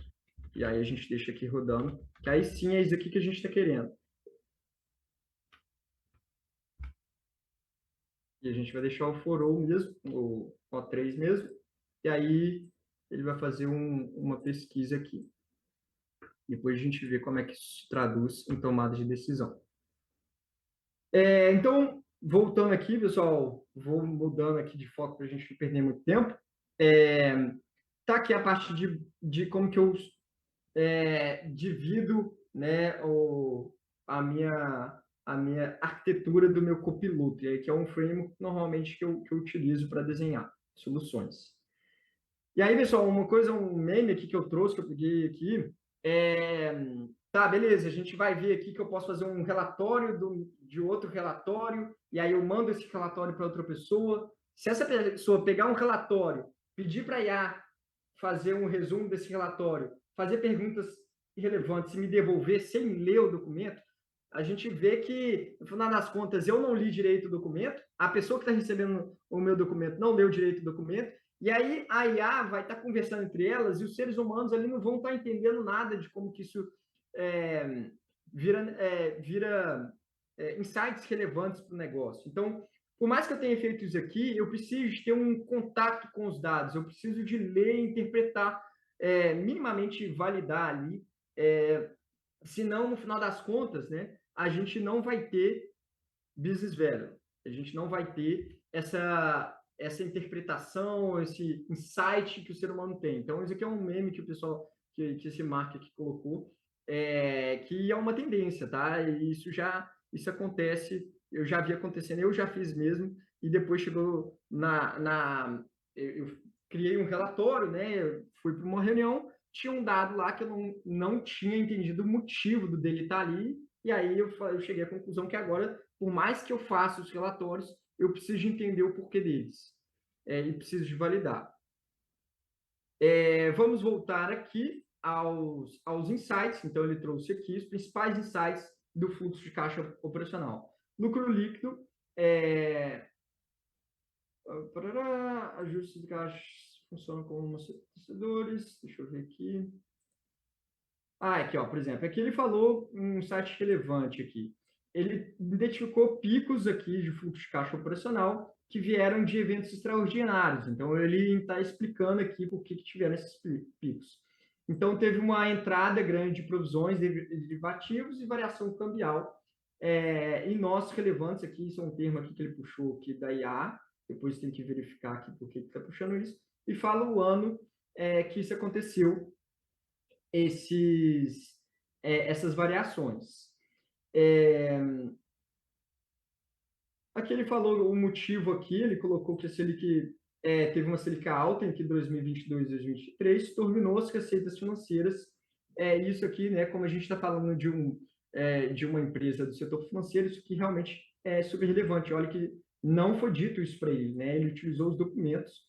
E aí a gente deixa aqui rodando, que aí sim é isso aqui que a gente está querendo. E a gente vai deixar o for all mesmo, o O3 mesmo, e aí ele vai fazer uma pesquisa aqui. Depois a gente vê como é que isso se traduz em tomada de decisão. Então, voltando aqui, pessoal, vou mudando aqui de foco para a gente não perder muito tempo. Tá aqui a parte de como que eu divido, né, a minha arquitetura do meu copiloto, que é um framework normalmente que eu utilizo para desenhar soluções. E aí, pessoal, um meme aqui que eu trouxe, que eu peguei aqui, tá, beleza, a gente vai ver aqui que eu posso fazer um relatório de outro relatório, e aí eu mando esse relatório para outra pessoa. Se essa pessoa pegar um relatório, pedir para a IA fazer um resumo desse relatório, fazer perguntas irrelevantes e me devolver sem ler o documento, a gente vê que, no final das contas, eu não li direito o documento, a pessoa que está recebendo o meu documento não leu direito o documento, e aí a IA vai estar conversando entre elas e os seres humanos ali não vão estar entendendo nada de como que isso vira insights relevantes para o negócio. Então, por mais que eu tenha feito isso aqui, eu preciso de ter um contato com os dados, eu preciso de ler e interpretar, minimamente validar ali, senão, no final das contas, né, a gente não vai ter business value, a gente não vai ter essa interpretação, esse insight que o ser humano tem. Então, isso aqui é um meme que o pessoal, que esse Mark aqui colocou, que é uma tendência, tá? E isso acontece, eu já vi acontecendo, eu já fiz mesmo, e depois chegou eu criei um relatório, né? Eu fui para uma reunião, tinha um dado lá que eu não tinha entendido o motivo dele estar ali, e aí eu cheguei à conclusão que agora, por mais que eu faça os relatórios, eu preciso de entender o porquê deles, e preciso de validar. Vamos voltar aqui aos insights. Então, ele trouxe aqui os principais insights do fluxo de caixa operacional. Lucro líquido, ajustes de caixa funcionam como amortecedores. Deixa eu ver aqui. Aqui, ó, por exemplo, aqui ele falou um insight relevante aqui. Ele identificou picos aqui de fluxo de caixa operacional que vieram de eventos extraordinários. Então, ele está explicando aqui por que tiveram esses picos. Então, teve uma entrada grande de provisões, derivativos e variação cambial. E nós relevantes aqui, isso é um termo aqui que ele puxou aqui da IA, depois tem que verificar aqui por que está puxando isso, e fala o ano que isso aconteceu, essas variações. Aqui ele falou o motivo aqui, ele colocou que a Selic teve uma Selic alta entre 2022 e 2023, tornou as receitas financeiras. Isso aqui, né, como a gente está falando de uma empresa do setor financeiro, isso aqui realmente é super relevante. Olha que não foi dito isso para ele, né? Ele utilizou os documentos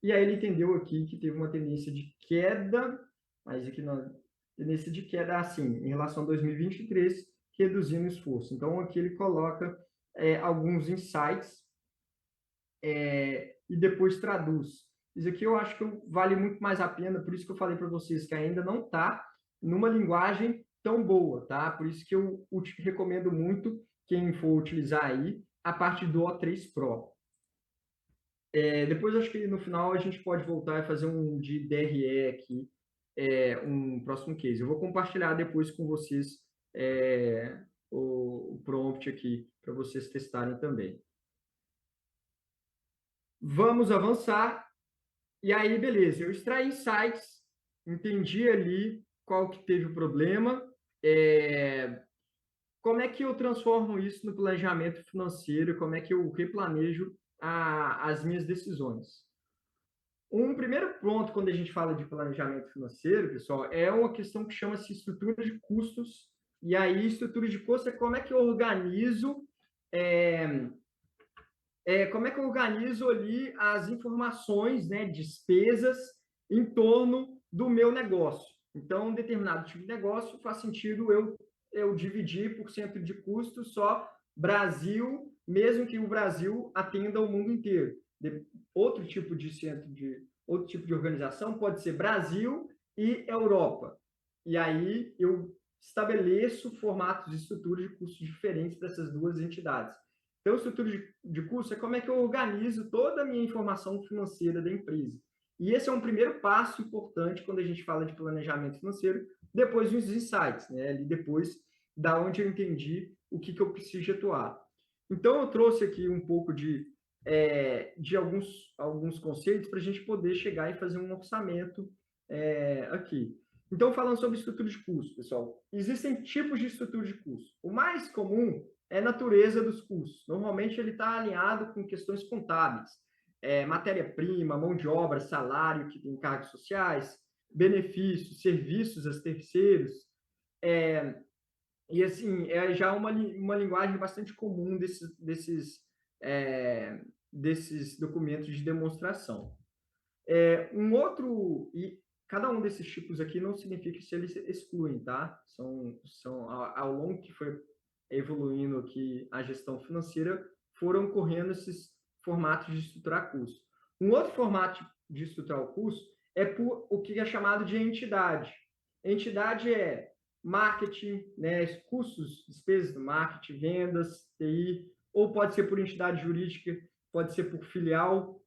e aí ele entendeu aqui que teve uma tendência de queda, mas aqui não, tendência de queda assim, em relação a 2023, reduzindo o esforço. Então aqui ele coloca alguns insights e depois traduz. Isso aqui eu acho que vale muito mais a pena, por isso que eu falei para vocês que ainda não está numa linguagem tão boa, tá? Por isso que eu recomendo muito quem for utilizar aí a parte do O3 Pro. Depois acho que no final a gente pode voltar e fazer um de DRE aqui, um próximo case. Eu vou compartilhar depois com vocês o prompt aqui para vocês testarem também. vamos avançar. E aí, beleza, eu extraí insights, entendi ali qual que teve o problema, como é que eu transformo isso no planejamento financeiro, como é que eu replanejo as minhas decisões. Um primeiro ponto, quando a gente fala de planejamento financeiro, pessoal, é uma questão que chama-se estrutura de custos. E aí, estrutura de custos é como é que eu organizo, é, como é que eu organizo ali as informações, né, despesas em torno do meu negócio. Então, um determinado tipo de negócio faz sentido eu dividir por cento de custo só Brasil, mesmo que o Brasil atenda o mundo inteiro. Outro tipo de organização pode ser Brasil e Europa. E aí eu estabeleço formatos de estrutura de custos diferentes para essas duas entidades. Então, estrutura de custo é como é que eu organizo toda a minha informação financeira da empresa. E esse é um primeiro passo importante quando a gente fala de planejamento financeiro, depois dos insights, né? Ali depois da onde eu entendi o que eu preciso atuar. Então, eu trouxe aqui um pouco de alguns conceitos para a gente poder chegar e fazer um orçamento aqui. Então, falando sobre estrutura de custo, pessoal, existem tipos de estrutura de custo. O mais comum é a natureza dos custos. Normalmente, ele está alinhado com questões contábeis, matéria-prima, mão de obra, salário, que tem encargos sociais, benefícios, serviços a terceiros. E, assim, é já uma linguagem bastante comum desses documentos de demonstração. E cada um desses tipos aqui não significa que eles excluem, tá? São ao longo que foi evoluindo aqui a gestão financeira, foram correndo esses formatos de estruturar custo. Um outro formato de estruturar o custo é por o que é chamado de entidade. Entidade é marketing, né, custos, despesas do marketing, vendas, TI, ou pode ser por entidade jurídica, pode ser por filial,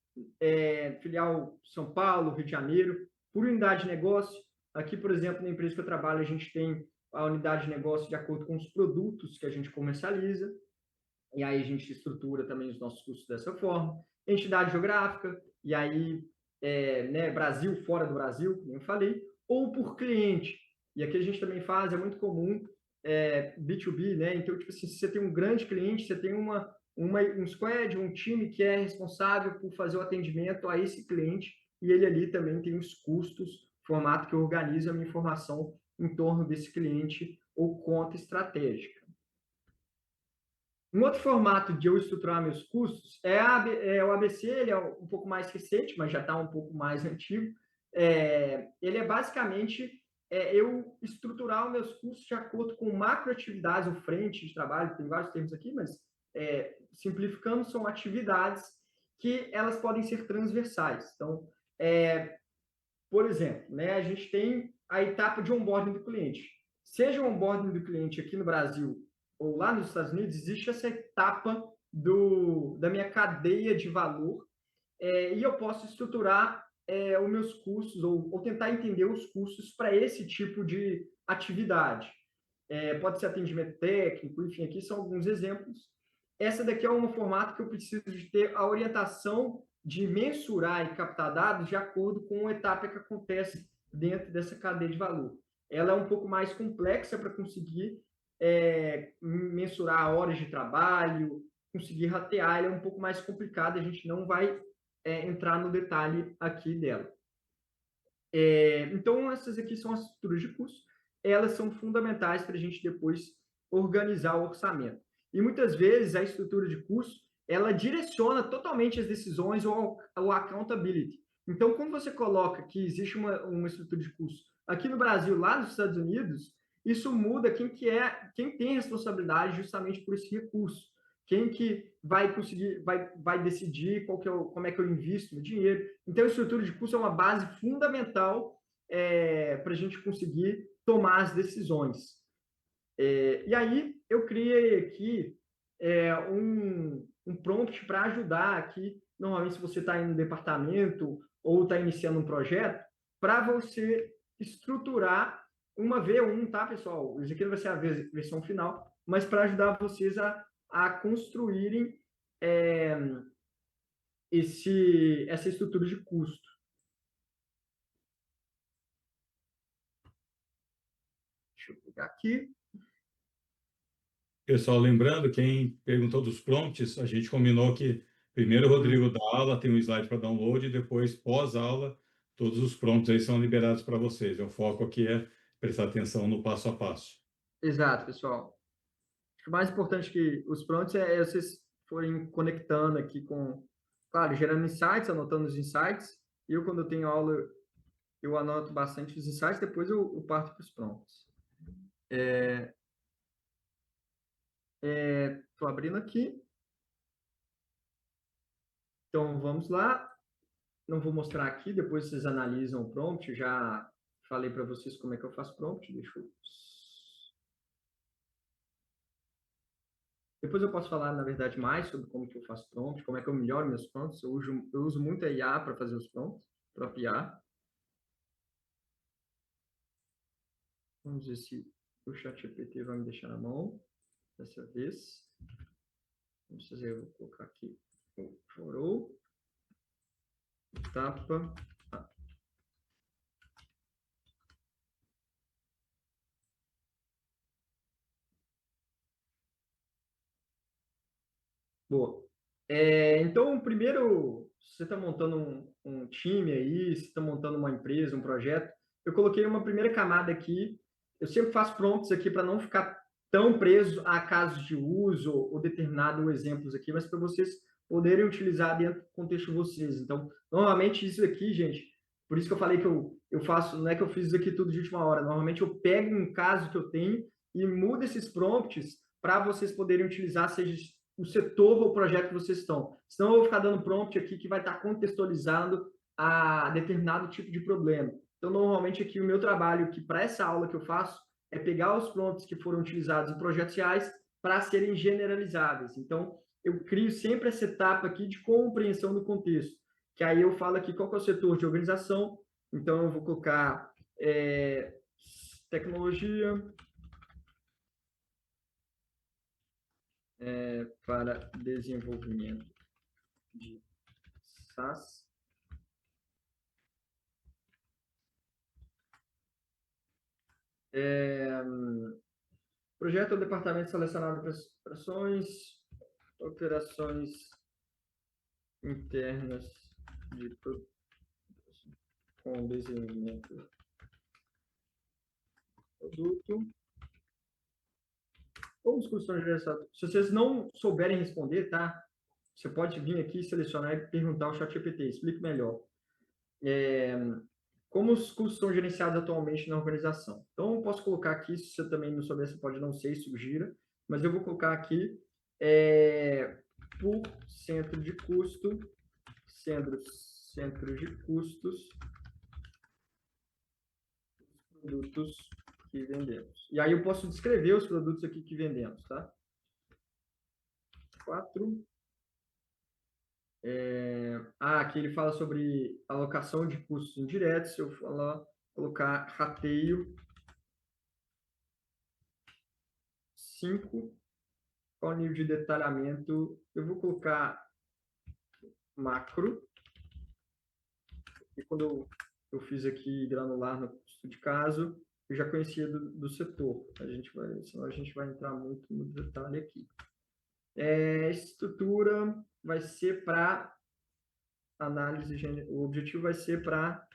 filial São Paulo, Rio de Janeiro, por unidade de negócio. Aqui, por exemplo, na empresa que eu trabalho, a gente tem a unidade de negócio de acordo com os produtos que a gente comercializa, e aí a gente estrutura também os nossos custos dessa forma. Entidade geográfica, e aí, né, Brasil, fora do Brasil, como eu falei, ou por cliente. E aqui a gente também faz, é muito comum, B2B, né? Então, tipo assim, se você tem um grande cliente, você tem um squad, um time que é responsável por fazer o atendimento a esse cliente, e ele ali também tem os custos, formato que organiza a minha informação em torno desse cliente ou conta estratégica. Um outro formato de eu estruturar meus custos é o ABC, ele é um pouco mais recente, mas já está um pouco mais antigo. Ele é basicamente eu estruturar os meus custos de acordo com macroatividades ou frente de trabalho, tem vários termos aqui, mas simplificando, são atividades que elas podem ser transversais. Então, por exemplo, né, a gente tem a etapa de onboarding do cliente. Seja o onboarding do cliente aqui no Brasil ou lá nos Estados Unidos, existe essa etapa da minha cadeia de valor e eu posso estruturar os meus custos ou tentar entender os custos para esse tipo de atividade. Pode ser atendimento técnico, enfim, aqui são alguns exemplos. Essa daqui é um formato que eu preciso de ter a orientação de mensurar e captar dados de acordo com a etapa que acontece dentro dessa cadeia de valor. Ela é um pouco mais complexa para conseguir mensurar horas de trabalho, conseguir ratear, ela é um pouco mais complicada, a gente não vai entrar no detalhe aqui dela. Então, essas aqui são as estruturas de custo, elas são fundamentais para a gente depois organizar o orçamento. E muitas vezes a estrutura de custo, ela direciona totalmente as decisões ou accountability. Então, quando você coloca que existe uma estrutura de custo aqui no Brasil, lá nos Estados Unidos, isso muda quem tem responsabilidade justamente por esse recurso. Quem que vai conseguir, vai decidir como é que eu invisto o dinheiro. Então, a estrutura de custo é uma base fundamental para a gente conseguir tomar as decisões. E aí, eu criei aqui um prompt para ajudar aqui, normalmente se você está em um departamento ou está iniciando um projeto, para você estruturar uma V1, tá, pessoal? Isso aqui não vai ser a versão final, mas para ajudar vocês a construírem essa estrutura de custo. Deixa eu pegar aqui. Pessoal, lembrando, quem perguntou dos prompts, a gente combinou que primeiro o Rodrigo dá aula, tem um slide para download, e depois, pós-aula, todos os prompts aí são liberados para vocês. O foco aqui é prestar atenção no passo a passo. Exato, pessoal. O mais importante que os prompts é vocês forem conectando aqui com, claro, gerando insights, anotando os insights. Eu, quando eu tenho aula, eu anoto bastante os insights, depois eu parto para os prompts. Estou abrindo aqui. Então, vamos lá. Não vou mostrar aqui, depois vocês analisam o prompt. Eu já falei para vocês como é que eu faço prompt. Depois eu posso falar, na verdade, mais sobre como que eu faço prompt, como é que eu melhoro meus prompts. Eu uso muito a IA para fazer os prompts, próprio IA. Vamos ver se o ChatGPT vai me deixar na mão dessa vez. Vamos fazer, eu vou colocar aqui o for etapa. Boa. Então, primeiro, se você está montando um time aí, se está montando uma empresa, um projeto, eu coloquei uma primeira camada aqui. Eu sempre faço prompts aqui para não ficar tão preso a casos de uso ou determinados exemplos aqui, mas para vocês poderem utilizar dentro do contexto de vocês. Então, normalmente isso aqui, gente, por isso que eu falei que eu faço, não é que eu fiz isso aqui tudo de última hora, normalmente eu pego um caso que eu tenho e mudo esses prompts para vocês poderem utilizar, seja o setor ou o projeto que vocês estão. Senão eu vou ficar dando prompt aqui que vai estar contextualizando a determinado tipo de problema. Então, normalmente aqui o meu trabalho, que para essa aula que eu faço, é pegar os prompts que foram utilizados em projetos reais para serem generalizáveis. Então, eu crio sempre essa etapa aqui de compreensão do contexto, que aí eu falo aqui qual que é o setor de organização. Então, eu vou colocar tecnologia, para desenvolvimento de SaaS. Projeto ou departamento selecionado para ações, operações internas de com desenvolvimento do produto. Como os custos são gerenciados? Se vocês não souberem responder, tá? Você pode vir aqui, selecionar e perguntar ao ChatGPT. Explique melhor. Como os custos são gerenciados atualmente na organização? Então, eu posso colocar aqui, se você também não souber, você pode não ser e sugira, mas eu vou colocar aqui por centro de custo, centro de custos, produtos que vendemos. E aí eu posso descrever os produtos aqui que vendemos, tá? 4. Aqui ele fala sobre alocação de custos indiretos. Se eu colocar rateio 5, qual nível de detalhamento? Eu vou colocar macro. E quando eu fiz aqui granular no custo de caso, eu já conhecia do setor. Senão a gente vai entrar muito no detalhe aqui. Estrutura vai ser para análise, o objetivo vai ser para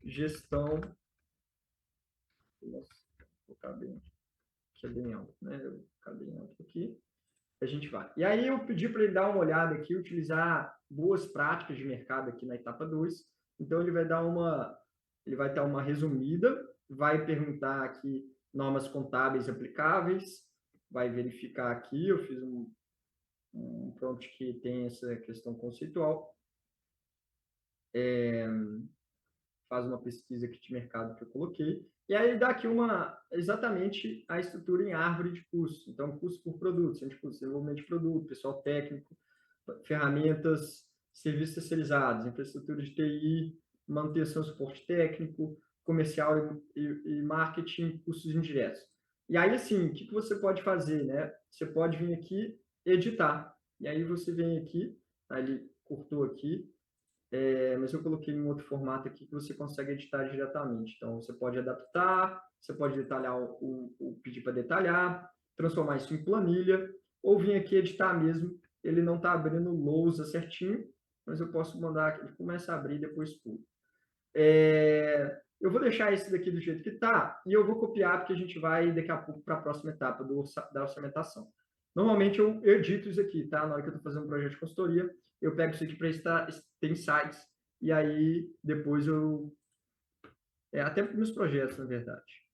gestão. Vou colocar bem, que é bem alto, né? Eu vou colocar bem alto aqui. A gente vai. E aí eu pedi para ele dar uma olhada aqui, utilizar boas práticas de mercado aqui na etapa 2. Então ele vai dar uma resumida, vai perguntar aqui normas contábeis aplicáveis, vai verificar aqui, eu fiz um prompt que tem essa questão conceitual. Faz uma pesquisa aqui de mercado que eu coloquei. E aí ele dá aqui exatamente a estrutura em árvore de custos. Então, custo por produto, centro de custo, desenvolvimento de produto, pessoal técnico, ferramentas, serviços terceirizados, infraestrutura de TI, manutenção e suporte técnico, comercial e marketing, custos indiretos. E aí, assim, o que você pode fazer, né? Você pode vir aqui editar. E aí você vem aqui, aí ele cortou aqui, mas eu coloquei em um outro formato aqui que você consegue editar diretamente. Então, você pode adaptar, você pode detalhar pedir para detalhar, transformar isso em planilha, ou vir aqui editar mesmo. Ele não está abrindo lousa certinho, mas eu posso mandar, ele começa a abrir e depois pula. Eu vou deixar esse daqui do jeito que está e eu vou copiar porque a gente vai daqui a pouco para a próxima etapa da orçamentação. Normalmente eu edito isso aqui, tá? Na hora que eu estou fazendo um projeto de consultoria, eu pego isso aqui para ter insights e aí depois até meus projetos, na verdade.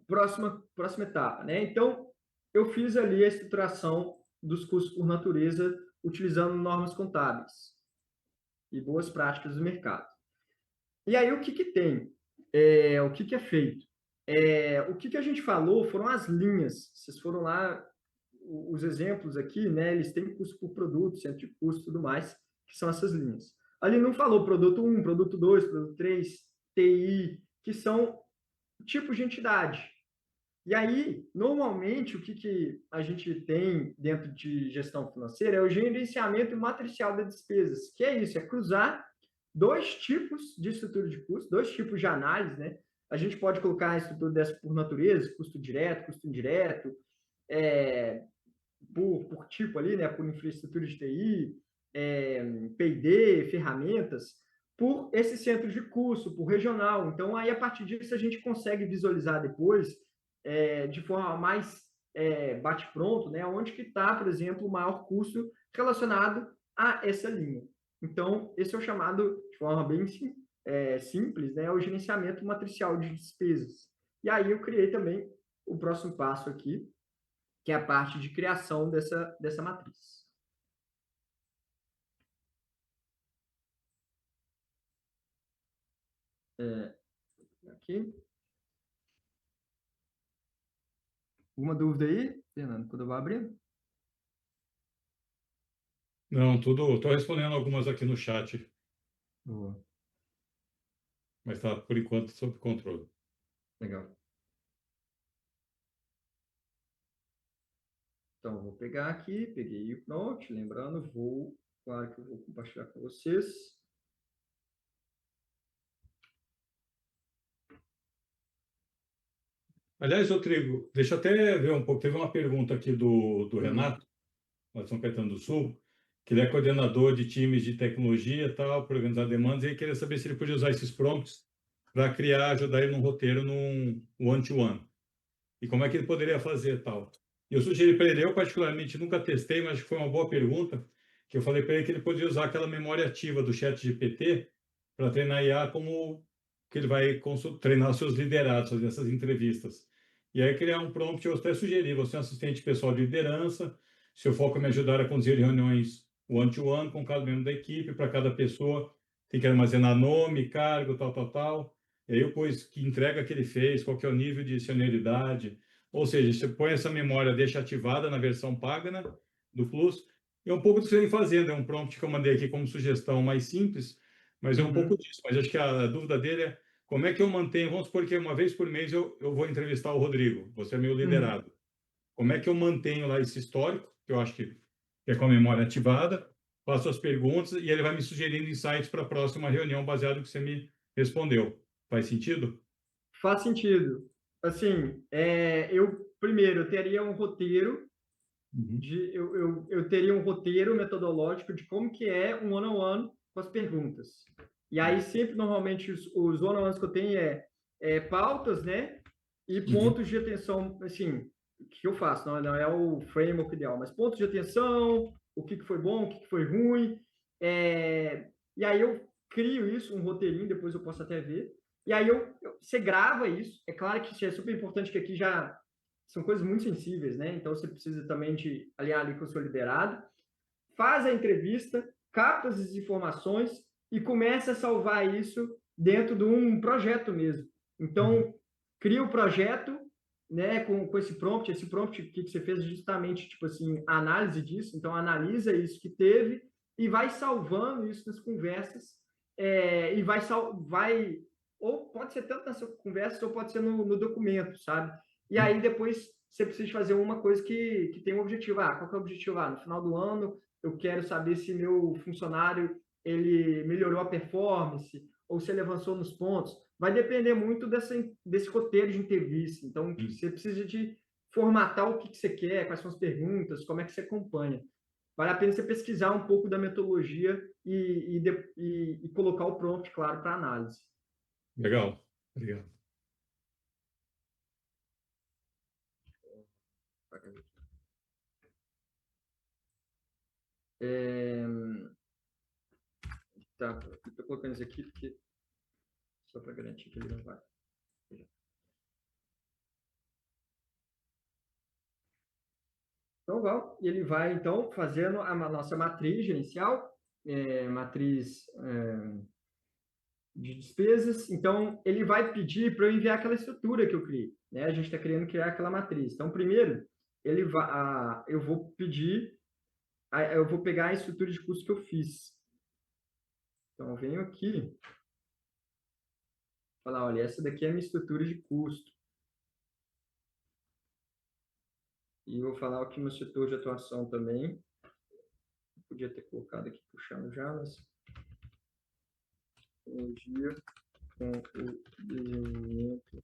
Próxima etapa, né? Então, eu fiz ali a estruturação dos custos por natureza utilizando normas contábeis e boas práticas do mercado. E aí, o que tem? O que é feito? O que a gente falou foram as linhas. Vocês foram lá, os exemplos aqui, né? Eles têm custo por produto, centro de custo e tudo mais, que são essas linhas. Ali não falou produto 1, produto 2, produto 3, TI, que são tipos de entidade. E aí, normalmente, o que a gente tem dentro de gestão financeira é o gerenciamento matricial das despesas, que é isso, é cruzar dois tipos de estrutura de custo, dois tipos de análise, né? A gente pode colocar a estrutura dessa por natureza, custo direto, custo indireto, por tipo ali, né? Por infraestrutura de TI, P&D, ferramentas, por esse centro de custo, por regional. Então, aí, a partir disso, a gente consegue visualizar depois, de forma mais bate-pronto, né? Onde que está, por exemplo, o maior custo relacionado a essa linha. Então, esse é o chamado, de forma bem simples, né? O gerenciamento matricial de despesas. E aí eu criei também o próximo passo aqui, que é a parte de criação dessa matriz. Aqui. Alguma dúvida aí, Fernando, quando eu vou abrir? Não, tudo. Estou respondendo algumas aqui no chat, Boa. mas está, por enquanto, sob controle. Legal. Então, eu vou pegar aqui, peguei o Note, lembrando, claro que eu vou compartilhar com vocês. Aliás, Rodrigo, deixa eu até ver um pouco. Teve uma pergunta aqui do Renato, lá de São Caetano do Sul, que ele é coordenador de times de tecnologia e tal, para organizar demandas, e ele queria saber se ele podia usar esses prompts para criar, ajudar ele num roteiro, num one-to-one. E como é que ele poderia fazer tal. E eu sugeri para ele, eu particularmente nunca testei, mas acho que foi uma boa pergunta, que eu falei para ele que ele podia usar aquela memória ativa do chat GPT para treinar IA como que ele vai treinar os seus liderados, fazer essas entrevistas. E aí criar um prompt, eu até sugeri, você é um assistente pessoal de liderança, seu foco é me ajudar a conduzir reuniões one-to-one com cada membro da equipe, para cada pessoa tem que armazenar nome, cargo, tal, tal, tal. E aí eu pus que entrega que ele fez, qual que é o nível de senioridade. Ou seja, você põe essa memória, deixa ativada na versão paga, né, do Plus. E é um pouco do que você vem fazendo, é um prompt que eu mandei aqui como sugestão mais simples, mas é um pouco disso. Mas acho que a dúvida dele é como é que eu mantenho, vamos supor que uma vez por mês eu vou entrevistar o Rodrigo, você é meu liderado. Como é que eu mantenho lá esse histórico, que eu acho que é com a memória ativada, faço as perguntas e ele vai me sugerindo insights para a próxima reunião baseado no que você me respondeu. Faz sentido? Faz sentido. Assim, primeiro, eu teria um roteiro eu teria um roteiro metodológico de como que é um one-on-one com as perguntas. E aí, sempre, normalmente, os one-on-ones que eu tenho pautas, né? E pontos de atenção, assim, o que eu faço? Não é o framework ideal, mas pontos de atenção, o que foi bom, o que foi ruim. E aí eu crio isso, um roteirinho, depois eu posso até ver. E aí você grava isso. É claro que isso é super importante, que aqui já são coisas muito sensíveis, né? Então você precisa também de alinhar ali com o seu liderado. Faz a entrevista, capta as informações e começa a salvar isso dentro de um projeto mesmo. Então, cria o projeto, né, com esse prompt. Esse prompt que você fez justamente, tipo assim, a análise disso. Então, analisa isso que teve e vai salvando isso nas conversas. E vai ou pode ser tanto nessa conversa ou pode ser no documento, sabe? E aí depois você precisa fazer uma coisa que tem um objetivo. Qual que é o objetivo? No final do ano eu quero saber se meu funcionário ele melhorou a performance ou se ele avançou nos pontos. Vai depender muito desse roteiro de entrevista. Então, você precisa de formatar o que você quer, quais são as perguntas, como é que você acompanha. Vale a pena você pesquisar um pouco da metodologia e colocar o prompt, claro, para análise. Legal, obrigado. Tá, estou colocando isso aqui porque só para garantir que ele não vai. Então, ele vai, então, fazendo a nossa matriz gerencial, matriz de despesas. Então, ele vai pedir para eu enviar aquela estrutura que eu criei. Né? A gente está querendo criar aquela matriz. Então, primeiro, eu vou pedir, eu vou pegar a estrutura de custo que eu fiz. Então, eu venho aqui, falar, olha, essa daqui é a minha estrutura de custo. E vou falar aqui no setor de atuação também. Podia ter colocado aqui, puxando já, mas... Tecnologia com o desenvolvimento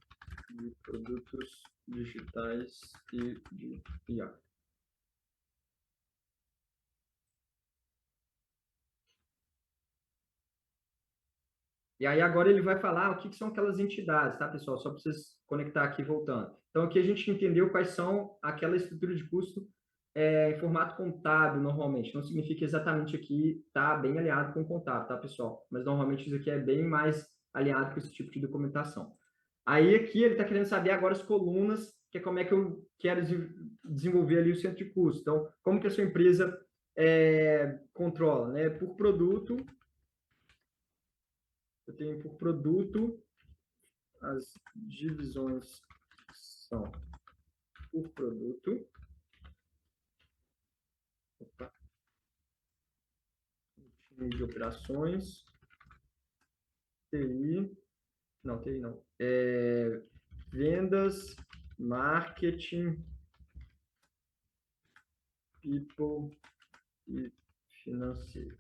de produtos digitais e de IA. E aí agora ele vai falar o que são aquelas entidades, tá, pessoal? Só para vocês conectar aqui voltando. Então, aqui a gente entendeu quais são aquela estrutura de custo em formato contábil, normalmente. Não significa exatamente aqui tá bem alinhado com o contábil, tá, pessoal? Mas normalmente isso aqui é bem mais alinhado com esse tipo de documentação. Aí aqui ele está querendo saber agora as colunas, que é como é que eu quero desenvolver ali o centro de custo. Então, como que a sua empresa controla, né? Por produto, eu tenho por produto, as divisões são por produto. Opa. Time de operações, TI não, vendas, marketing, people e financeiro.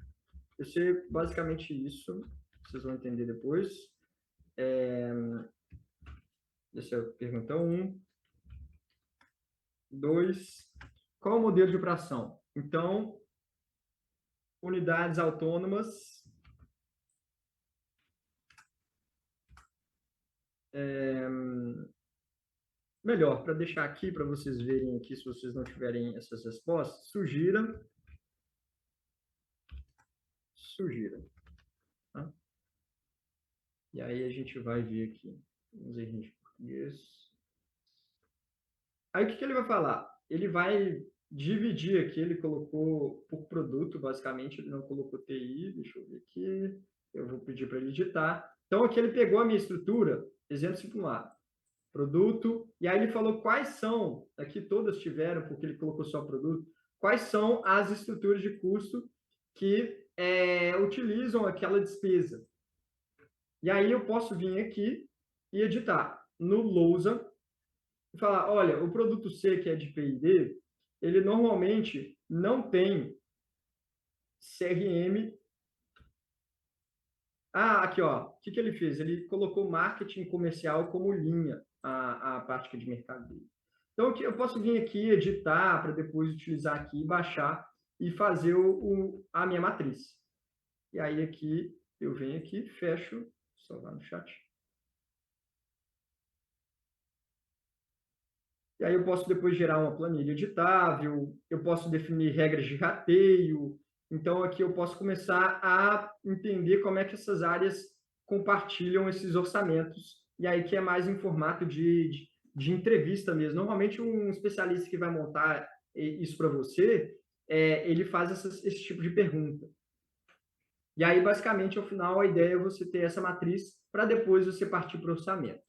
Esse é basicamente isso. Vocês vão entender depois. Essa é a pergunta 1. 2. Qual é o modelo de operação? Então, unidades autônomas. Melhor, para deixar aqui, para vocês verem aqui, se vocês não tiverem essas respostas, sugira. Tá? E aí a gente vai ver aqui. Vamos ver em português. Aí o que ele vai falar? Ele vai dividir aqui, ele colocou por produto, basicamente, ele não colocou TI, deixa eu ver aqui, eu vou pedir para ele editar. Então aqui ele pegou a minha estrutura, exemplo simulado, produto, e aí ele falou quais são, aqui todas tiveram, porque ele colocou só produto, quais são as estruturas de custo que utilizam aquela despesa. E aí eu posso vir aqui e editar no Lousa e falar, olha, o produto C, que é de P&D, ele normalmente não tem CRM. Aqui, ó, o que ele fez? Ele colocou marketing comercial como linha, a parte de mercado dele. Então, eu posso vir aqui, editar, para depois utilizar aqui, baixar e fazer a minha matriz. E aí, aqui, eu venho aqui, fecho, salvar no chat. E aí eu posso depois gerar uma planilha editável, eu posso definir regras de rateio. Então, aqui eu posso começar a entender como é que essas áreas compartilham esses orçamentos. E aí que é mais em formato de entrevista mesmo. Normalmente, um especialista que vai montar isso para você, ele faz esse tipo de pergunta. E aí, basicamente, ao final, a ideia é você ter essa matriz para depois você partir para o orçamento.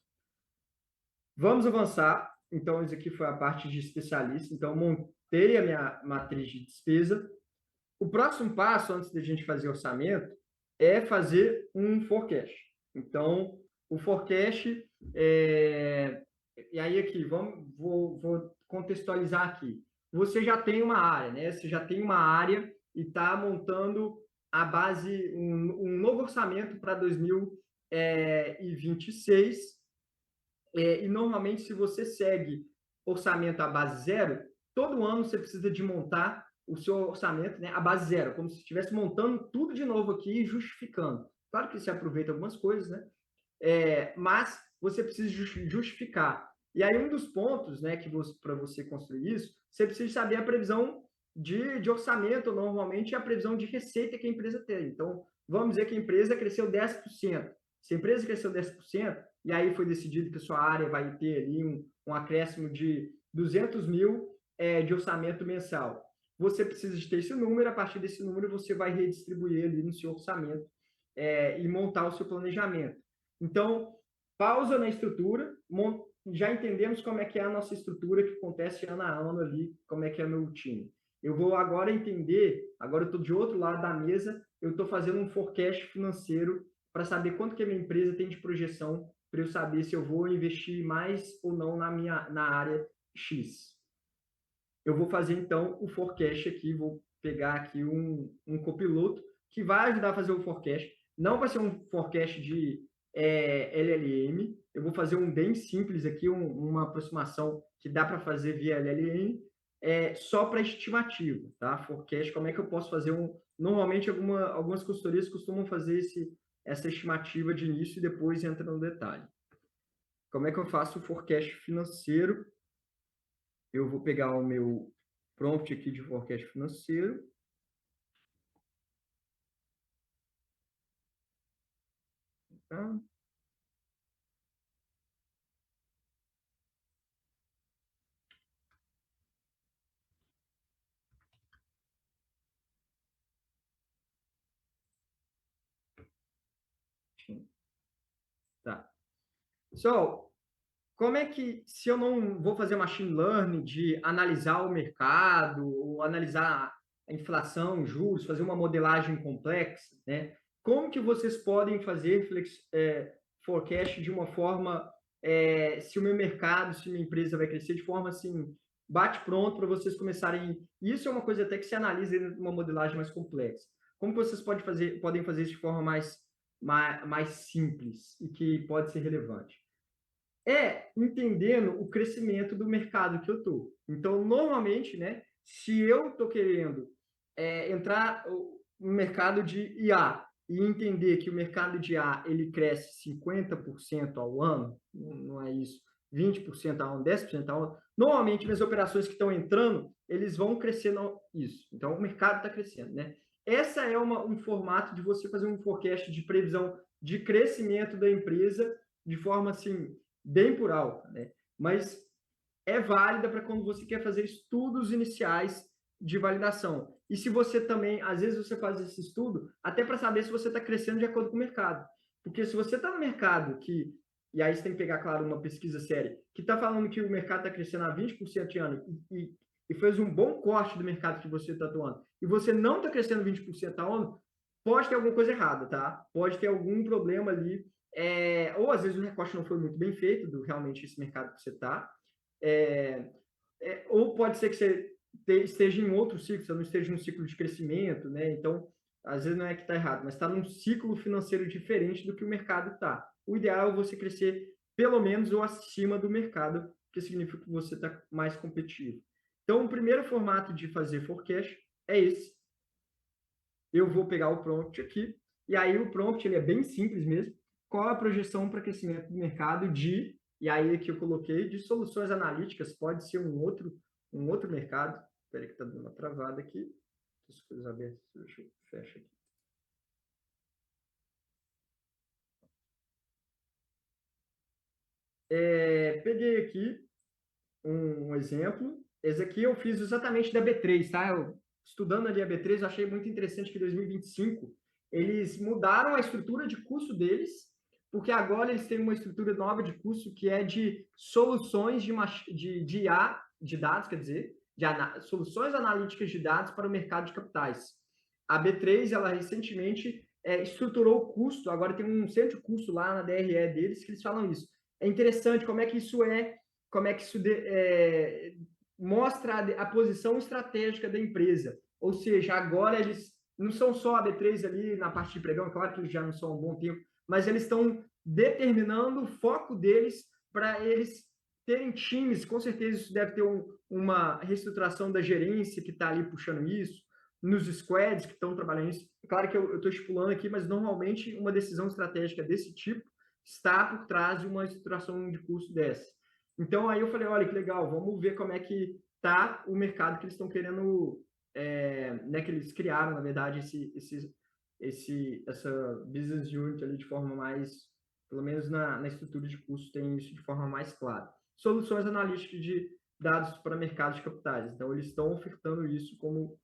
Vamos avançar. Então, isso aqui foi a parte de especialista. Então, montei a minha matriz de despesa. O próximo passo, antes da gente fazer orçamento, é fazer um forecast. Então, o forecast, e aí aqui, vou contextualizar aqui. Você já tem uma área, né? Você já tem uma área e está montando a base, um novo orçamento para 2026. E normalmente, se você segue orçamento à base zero, todo ano você precisa de montar o seu orçamento, né, à base zero, como se estivesse montando tudo de novo aqui e justificando. Claro que você aproveita algumas coisas, né? Mas você precisa justificar. E aí, um dos pontos, né, que para você construir isso, você precisa saber a previsão de orçamento, normalmente, é a previsão de receita que a empresa tem. Então, vamos dizer que a empresa cresceu 10%. Se a empresa cresceu 10%, e aí foi decidido que a sua área vai ter ali um acréscimo de 200 mil de orçamento mensal. Você precisa de ter esse número, a partir desse número você vai redistribuir ali no seu orçamento e montar o seu planejamento. Então, pausa na estrutura, já entendemos como é que é a nossa estrutura que acontece ano a ano ali, como é que é o meu time. Eu vou agora entender, agora eu estou de outro lado da mesa, eu estou fazendo um forecast financeiro para saber quanto que a minha empresa tem de projeção, para eu saber se eu vou investir mais ou não na área X. Eu vou fazer, então, o forecast aqui, vou pegar aqui um copiloto que vai ajudar a fazer o forecast. Não vai ser um forecast de LLM, eu vou fazer um bem simples aqui, uma aproximação que dá para fazer via LLM, só para estimativa, tá? Forecast, como é que eu posso fazer Normalmente, algumas consultorias costumam fazer essa estimativa de início e depois entra no detalhe. Como é que eu faço o forecast financeiro? Eu vou pegar o meu prompt aqui de forecast financeiro. Tá? Tá. So, como é que, se eu não vou fazer machine learning de analisar o mercado, ou analisar a inflação, juros, fazer uma modelagem complexa, né? Como que vocês podem fazer forecast de uma forma, se o meu mercado, se minha empresa vai crescer de forma assim, bate pronto para vocês começarem. Isso é uma coisa até que se analisa em uma modelagem mais complexa. Como que vocês podem fazer isso de forma mais simples e que pode ser relevante? Entendendo o crescimento do mercado que eu estou. Então, normalmente, né, se eu estou querendo entrar no mercado de IA e entender que o mercado de IA ele cresce 50% ao ano, não é isso, 20% ao ano, 10% ao ano, normalmente minhas operações que estão entrando, eles vão crescendo isso. Então, o mercado está crescendo, né? Essa é um formato de você fazer um forecast de previsão de crescimento da empresa de forma assim bem por alto, né? Mas é válida para quando você quer fazer estudos iniciais de validação. E se você também, às vezes você faz esse estudo até para saber se você está crescendo de acordo com o mercado. Porque se você está no mercado e aí você tem que pegar, claro, uma pesquisa séria, que está falando que o mercado está crescendo a 20% de ano e fez um bom corte do mercado que você está atuando, e você não está crescendo 20% ao ano, pode ter alguma coisa errada, tá? Pode ter algum problema ali ou às vezes o recorte não foi muito bem feito do realmente esse mercado que você está, ou pode ser que você esteja em outro ciclo, você não esteja em um ciclo de crescimento, né? Então, às vezes não é que está errado, mas está num ciclo financeiro diferente do que o mercado está. O ideal é você crescer pelo menos ou acima do mercado, que significa que você está mais competitivo. Então, o primeiro formato de fazer forecast é esse. Eu vou pegar o prompt aqui, e aí o prompt ele é bem simples mesmo. Qual a projeção para crescimento do mercado e aí aqui eu coloquei, de soluções analíticas, pode ser um outro mercado. Espera aí que está dando uma travada aqui. As coisas abertas, deixa eu fechar aqui. Peguei aqui um exemplo. Esse aqui eu fiz exatamente da B3, tá? Estudando ali a B3, eu achei muito interessante que em 2025 eles mudaram a estrutura de custo deles, porque agora eles têm uma estrutura nova de custo que é de soluções de IA, de dados, quer dizer, soluções analíticas de dados para o mercado de capitais. A B3, ela recentemente estruturou o custo, agora tem um centro de custo lá na DRE deles que eles falam isso. É interessante como é que isso mostra a posição estratégica da empresa. ou seja, agora eles não são só a B3 ali na parte de pregão, claro que eles já não são há um bom tempo, mas eles estão determinando o foco deles para eles terem times, com certeza isso deve ter uma reestruturação da gerência que está ali puxando isso, nos squads que estão trabalhando isso. Claro que eu estou estipulando aqui, mas normalmente uma decisão estratégica desse tipo está por trás de uma estruturação de curso dessa. Então, aí eu falei, olha, que legal, vamos ver como é que está o mercado que eles estão querendo, né, que eles criaram, na verdade, essa business unit ali de forma mais, pelo menos na estrutura de curso, tem isso de forma mais clara. Soluções analíticas de dados para mercado de capitais. Então, eles estão ofertando isso como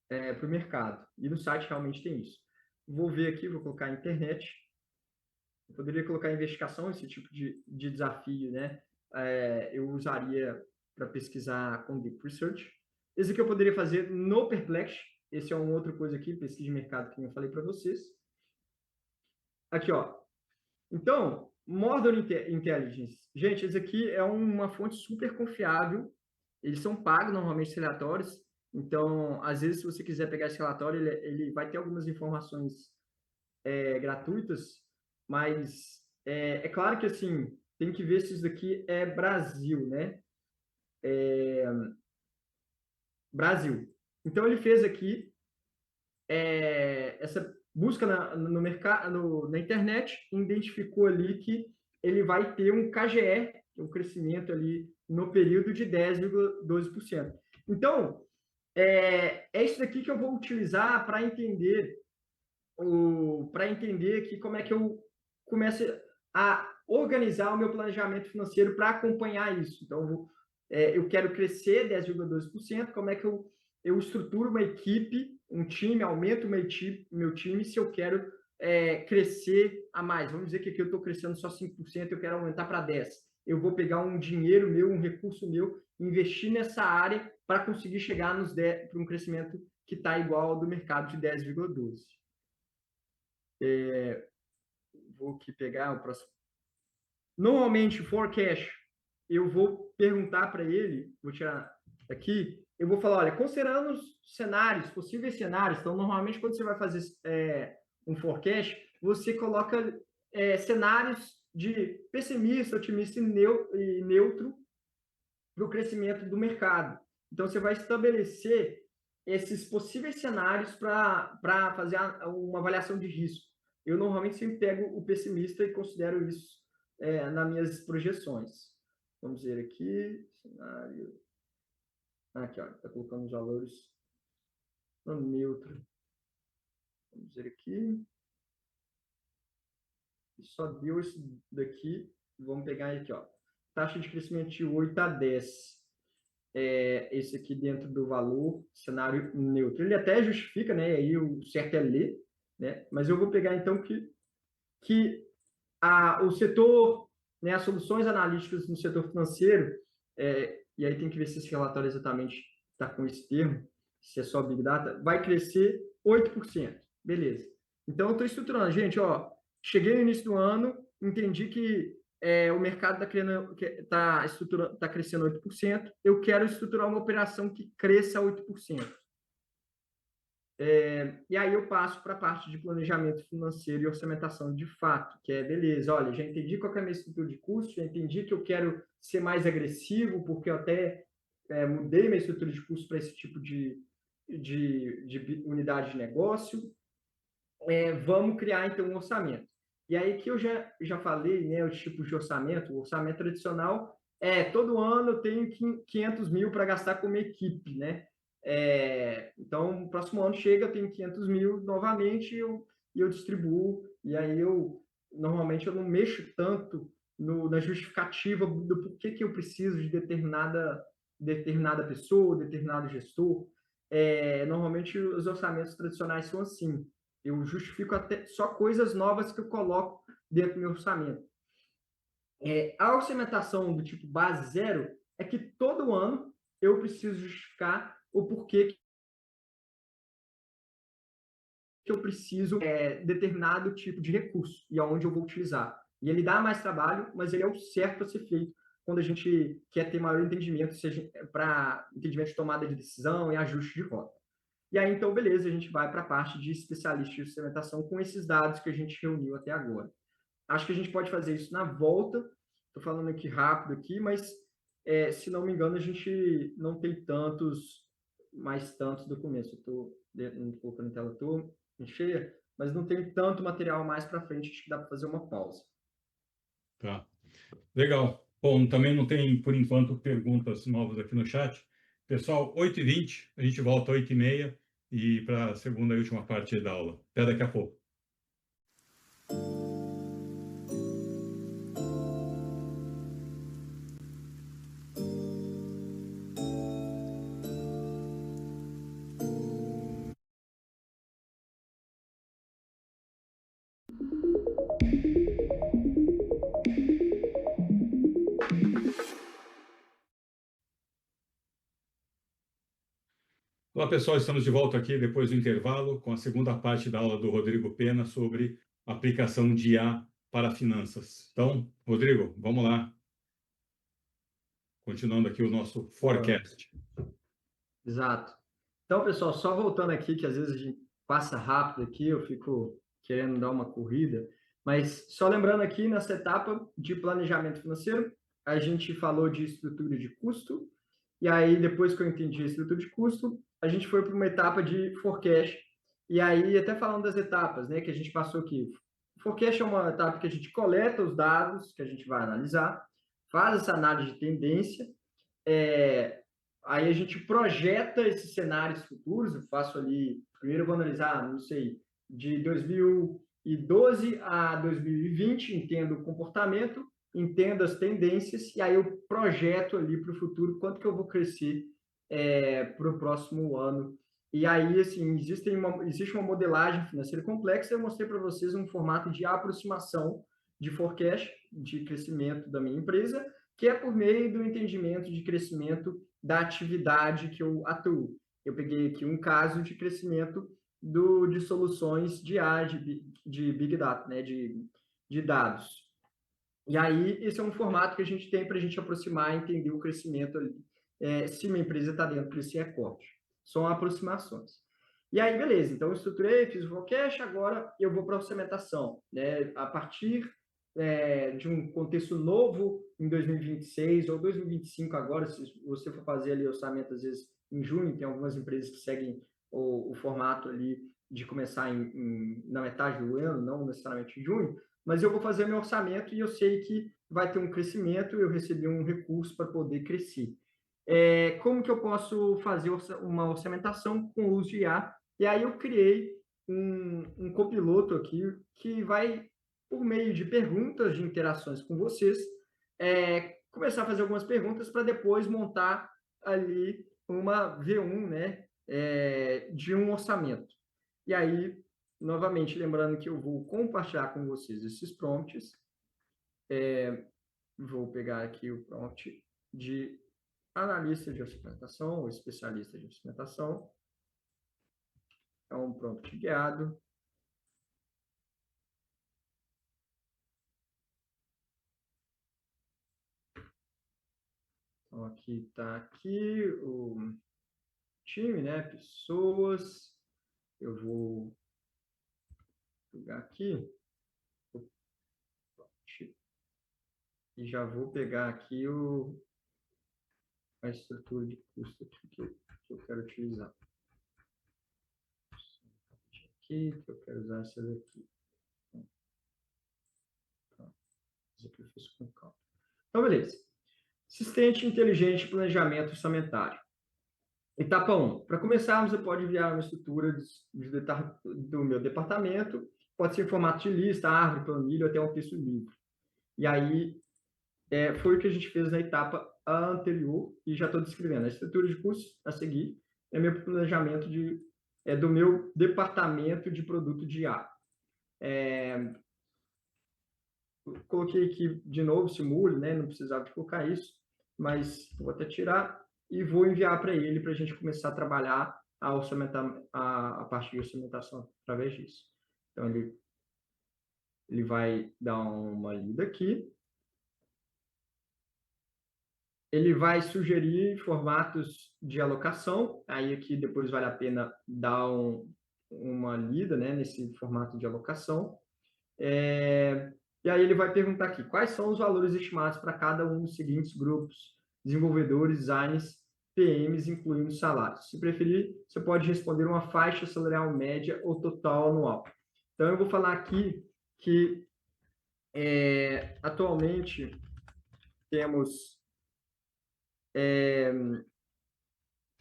para o mercado. E no site realmente tem isso. Vou ver aqui, vou colocar internet. Eu poderia colocar investigação, esse tipo de desafio, né? Eu usaria para pesquisar com Deep Research. Esse aqui eu poderia fazer no Perplex. Esse é uma outra coisa aqui, pesquisa de mercado que eu falei para vocês. Aqui, ó. Então, Modern Intelligence. Gente, esse aqui é uma fonte super confiável. Eles são pagos, normalmente, esses relatórios. Então, às vezes, se você quiser pegar esse relatório, ele vai ter algumas informações gratuitas, mas é claro que, assim, tem que ver se isso daqui é Brasil, né? Brasil. Então, ele fez aqui essa busca no mercado, na internet, identificou ali que ele vai ter um KGE, um crescimento ali no período de 10,12%. Então, isso daqui que eu vou utilizar para entender aqui como é que eu começo a organizar o meu planejamento financeiro para acompanhar isso. Então, eu quero crescer 10,12%, como é que eu estruturo uma equipe, um time, aumento meu time se eu quero crescer a mais. Vamos dizer que aqui eu estou crescendo só 5%, eu quero aumentar para 10%. Eu vou pegar um dinheiro meu, um recurso meu, investir nessa área para conseguir chegar para um crescimento que está igual ao do mercado de 10,12%. Vou aqui pegar o próximo. Normalmente, forecast, eu vou perguntar para ele, vou tirar aqui, eu vou falar, olha, considerando os cenários, possíveis cenários, então, normalmente, quando você vai fazer um forecast, você coloca cenários de pessimista, otimista e neutro para o crescimento do mercado. Então, você vai estabelecer esses possíveis cenários para fazer uma avaliação de risco. Eu normalmente sempre pego o pessimista e considero isso nas minhas projeções. Vamos ver aqui, cenário. Aqui, ó, está colocando os valores no neutro. Vamos ver aqui. Só deu esse daqui. Vamos pegar aqui, ó. Taxa de crescimento de 8 a 10. Esse aqui dentro do valor, cenário neutro. Ele até justifica, né? Aí o certo é ler, né? Mas eu vou pegar então que o setor, né, as soluções analíticas no setor financeiro, e aí tem que ver se esse relatório exatamente está com esse termo, se é só Big Data, vai crescer 8%. Beleza. Então, eu estou estruturando. Gente, ó, cheguei no início do ano, entendi que o mercado está crescendo 8%, eu quero estruturar uma operação que cresça 8%. E aí eu passo para a parte de planejamento financeiro e orçamentação de fato, que beleza, olha, já entendi qual é a minha estrutura de custo, já entendi que eu quero ser mais agressivo, porque eu até mudei minha estrutura de custo para esse tipo de unidade de negócio. Vamos criar, então, um orçamento. E aí que eu já falei, né, os tipos de orçamento. O orçamento tradicional todo ano eu tenho 500 mil para gastar com minha equipe, né? Então, no próximo ano chega, eu tenho 500 mil novamente e eu distribuo. E aí, normalmente, eu não mexo tanto na justificativa do porquê que eu preciso de determinada pessoa, determinado gestor. Normalmente, os orçamentos tradicionais são assim. Eu justifico até só coisas novas que eu coloco dentro do meu orçamento. A orçamentação do tipo base zero é que todo ano eu preciso justificar o porquê que eu preciso determinado tipo de recurso e aonde eu vou utilizar. E ele dá mais trabalho, mas ele é o certo a ser feito quando a gente quer ter maior entendimento, seja para entendimento de tomada de decisão e ajuste de rota. E aí, então, beleza, a gente vai para a parte de especialista de segmentação com esses dados que a gente reuniu até agora. Acho que a gente pode fazer isso na volta. Estou falando aqui rápido aqui, mas se não me engano, a gente não tem mais tantos documentos. Eu estou colocando na tela, estou cheia, mas não tem tanto material mais para frente, acho que dá para fazer uma pausa. Tá. Legal. Bom, também não tem, por enquanto, perguntas novas aqui no chat. Pessoal, 8h20, a gente volta 8h30 e para a segunda e última parte da aula. Até daqui a pouco. Olá, pessoal, estamos de volta aqui depois do intervalo com a segunda parte da aula do Rodrigo Pena sobre aplicação de IA para finanças. Então, Rodrigo, vamos lá. Continuando aqui o nosso forecast. Exato. Então, pessoal, só voltando aqui, que às vezes a gente passa rápido aqui, eu fico querendo dar uma corrida, mas só lembrando aqui, nessa etapa de planejamento financeiro, a gente falou de estrutura de custo, e aí depois que eu entendi a estrutura de custo, a gente foi para uma etapa de forecast, e aí até falando das etapas, né, que a gente passou aqui. Forecast é uma etapa que a gente coleta os dados que a gente vai analisar, faz essa análise de tendência, aí a gente projeta esses cenários futuros, eu faço ali, primeiro eu vou analisar, não sei, de 2012 a 2020, entendo o comportamento, entendo as tendências, e aí eu projeto ali para o futuro quanto que eu vou crescer para o próximo ano. E aí, assim, existe uma modelagem financeira complexa, eu mostrei para vocês um formato de aproximação de forecast, de crescimento da minha empresa, que é por meio do entendimento de crescimento da atividade que eu atuo. Eu peguei aqui um caso de crescimento de soluções de IA, de Big Data, né, de dados. E aí, esse é um formato que a gente tem para a gente aproximar e entender o crescimento ali. Se uma empresa está dentro desse recorte. São aproximações. E aí, beleza. Então, eu estruturei, fiz o forecast, agora eu vou para a orçamentação. Né? A partir de um contexto novo em 2026 ou 2025 agora, se você for fazer ali orçamento, às vezes, em junho, tem algumas empresas que seguem o formato ali de começar na metade do ano, não necessariamente em junho, mas eu vou fazer meu orçamento e eu sei que vai ter um crescimento, eu recebi um recurso para poder crescer. Como que eu posso fazer uma orçamentação com o uso de IA? E aí eu criei um copiloto aqui que vai, por meio de perguntas, de interações com vocês, começar a fazer algumas perguntas para depois montar ali uma V1, né, de um orçamento. E aí, novamente, lembrando que eu vou compartilhar com vocês esses prompts. Vou pegar aqui o prompt de analista de orçamentação ou especialista de orçamentação. É um prompt guiado. Então, aqui está aqui o time, né? Pessoas. Eu vou pegar aqui e já vou pegar aqui a estrutura de custo que eu quero utilizar. Aqui, que eu quero usar essa daqui. Isso aqui eu fiz com calma. Então, beleza. Assistente inteligente planejamento orçamentário. Etapa 1. Para começarmos, você pode enviar uma estrutura do meu departamento, pode ser em formato de lista, árvore, planilha, ou até um texto livre. E aí, foi o que a gente fez na etapa anterior, e já estou descrevendo. A estrutura de custos a seguir é meu planejamento do meu departamento de produto de IA. Coloquei aqui de novo, simule, né? Não precisava de colocar isso, mas vou até tirar e vou enviar para ele para a gente começar a trabalhar a parte de orçamentação através disso. Então, ele vai dar uma lida aqui. ele vai sugerir formatos de alocação, aí aqui depois vale a pena dar uma lida, né, nesse formato de alocação. E aí ele vai perguntar aqui, quais são os valores estimados para cada um dos seguintes grupos, desenvolvedores, designers, PMs, incluindo salários. Se preferir, você pode responder uma faixa salarial média ou total anual. Então, eu vou falar aqui que atualmente temos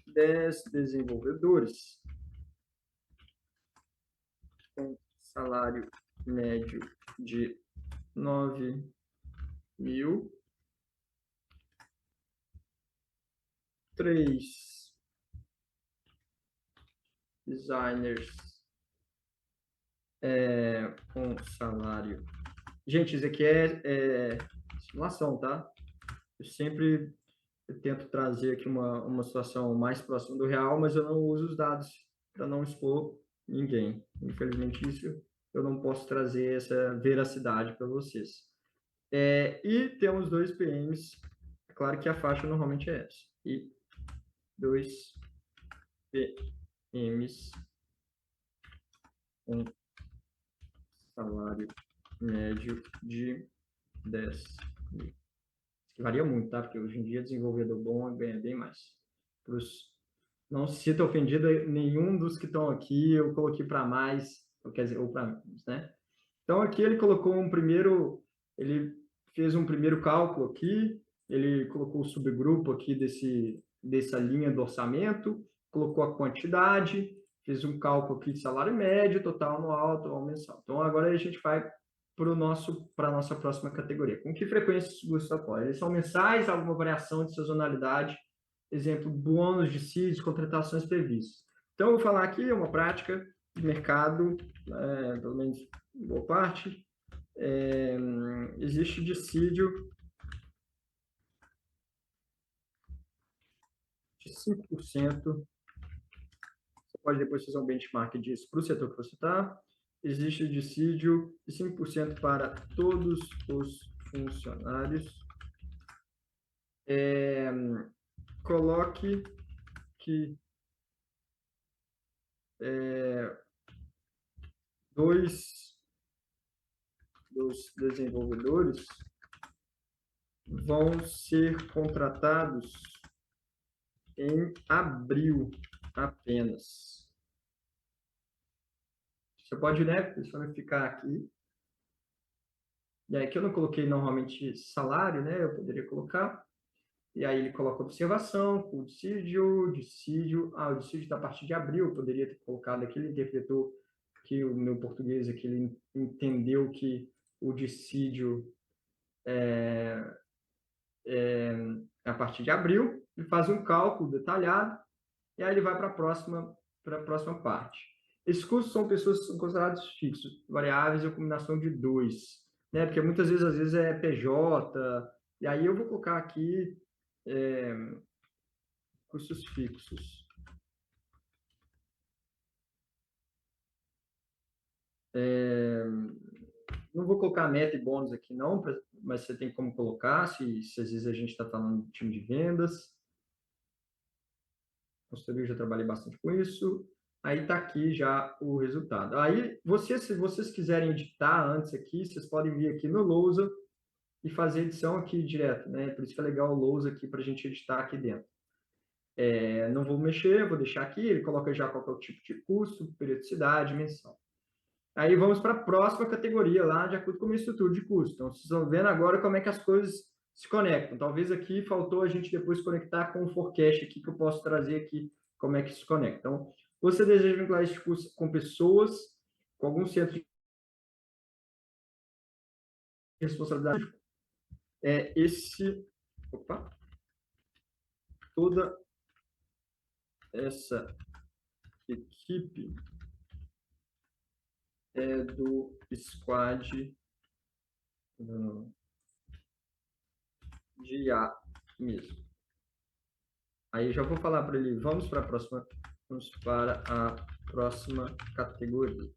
10 desenvolvedores com salário médio de 9.000, 3 designers com salário... Gente, isso aqui é simulação, tá? Eu tento trazer aqui uma situação mais próxima do real, mas eu não uso os dados para não expor ninguém. Infelizmente, isso eu não posso trazer essa veracidade para vocês. E temos 2 PMs, é claro que a faixa normalmente é essa. E 2 PMs com salário médio de 10.000. Que varia muito, tá? Porque hoje em dia desenvolvedor bom ganha bem mais. Não se sinta ofendido, nenhum dos que estão aqui eu coloquei para mais, quer dizer, ou para menos, né? Então aqui ele colocou ele fez um primeiro cálculo aqui, ele colocou o subgrupo aqui dessa linha do orçamento, colocou a quantidade, fez um cálculo aqui de salário médio, total anual, total mensal. Então agora a gente vai para a nossa próxima categoria. Com que frequência os custos ocorrem? Eles são mensais, alguma variação de sazonalidade, exemplo, bônus de CIDs, contratações previstas. Então, eu vou falar aqui uma prática de mercado, pelo menos em boa parte, existe dissídio de 5%, você pode depois fazer um benchmark disso para o setor que você está. Existe dissídio de 5% para todos os funcionários. Coloque que 2 dos desenvolvedores vão ser contratados em abril apenas. Você pode, né, personificar aqui. E aí, que eu não coloquei normalmente salário, né, eu poderia colocar. E aí ele coloca observação, o dissídio. O dissídio está a partir de abril, eu poderia ter colocado aqui, ele interpretou que o meu português aqui, ele entendeu que o dissídio a partir de abril, ele faz um cálculo detalhado, e aí ele vai para a próxima parte. Esses custos são pessoas que são considerados fixos, variáveis ou combinação de 2, né? Porque muitas vezes, às vezes é PJ, e aí eu vou colocar aqui custos fixos. Não vou colocar meta e bônus aqui não, mas você tem como colocar, se às vezes a gente está falando de time de vendas. Consultoria, eu já trabalhei bastante com isso. Aí está aqui já o resultado. Aí, se vocês quiserem editar antes aqui, vocês podem vir aqui no Lousa e fazer edição aqui direto, né? Por isso que é legal o Lousa aqui para a gente editar aqui dentro. Não vou mexer, vou deixar aqui, ele coloca já qual é o tipo de custo, periodicidade, menção. Aí vamos para a próxima categoria lá, de acordo com a minha estrutura de custo. Então, vocês estão vendo agora como é que as coisas se conectam. Talvez aqui faltou a gente depois conectar com o forecast aqui, que eu posso trazer aqui como é que se conecta. Então, você deseja vincular esse custo com pessoas, com algum centro de responsabilidade? Toda essa equipe do squad de IA mesmo. Aí já vou falar para ele, vamos para a próxima categoria.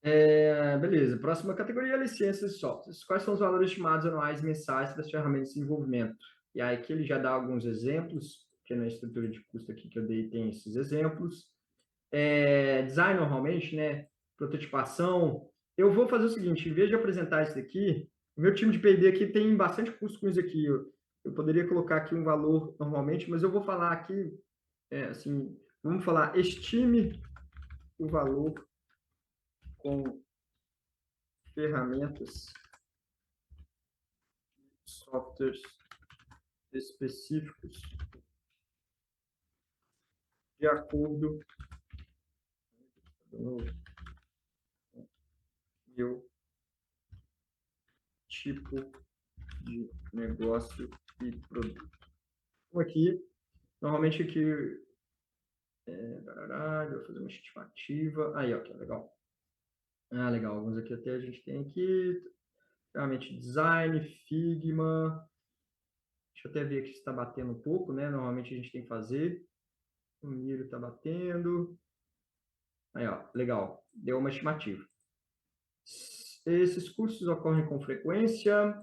Beleza. Próxima categoria, licenças e softwares. Quais são os valores estimados anuais e mensais das ferramentas de desenvolvimento? E aí aqui ele já dá alguns exemplos, que na estrutura de custo aqui que eu dei tem esses exemplos. Design normalmente, né? Prototipação. Eu vou fazer o seguinte, em vez de apresentar isso daqui, o meu time de P&D aqui tem bastante custo com isso aqui. Eu poderia colocar aqui um valor normalmente, mas eu vou falar aqui, assim, vamos falar, estime o valor com ferramentas, softwares específicos de acordo com o meu tipo de negócio e produto. Então, aqui, normalmente aqui, vou fazer uma estimativa. Aí, ó, que legal. Legal. Alguns aqui até a gente tem aqui. Realmente design, Figma. Deixa eu até ver aqui se está batendo um pouco, né? Normalmente a gente tem que fazer. O Miro está batendo. Aí, ó, legal. Deu uma estimativa. Esses custos ocorrem com frequência.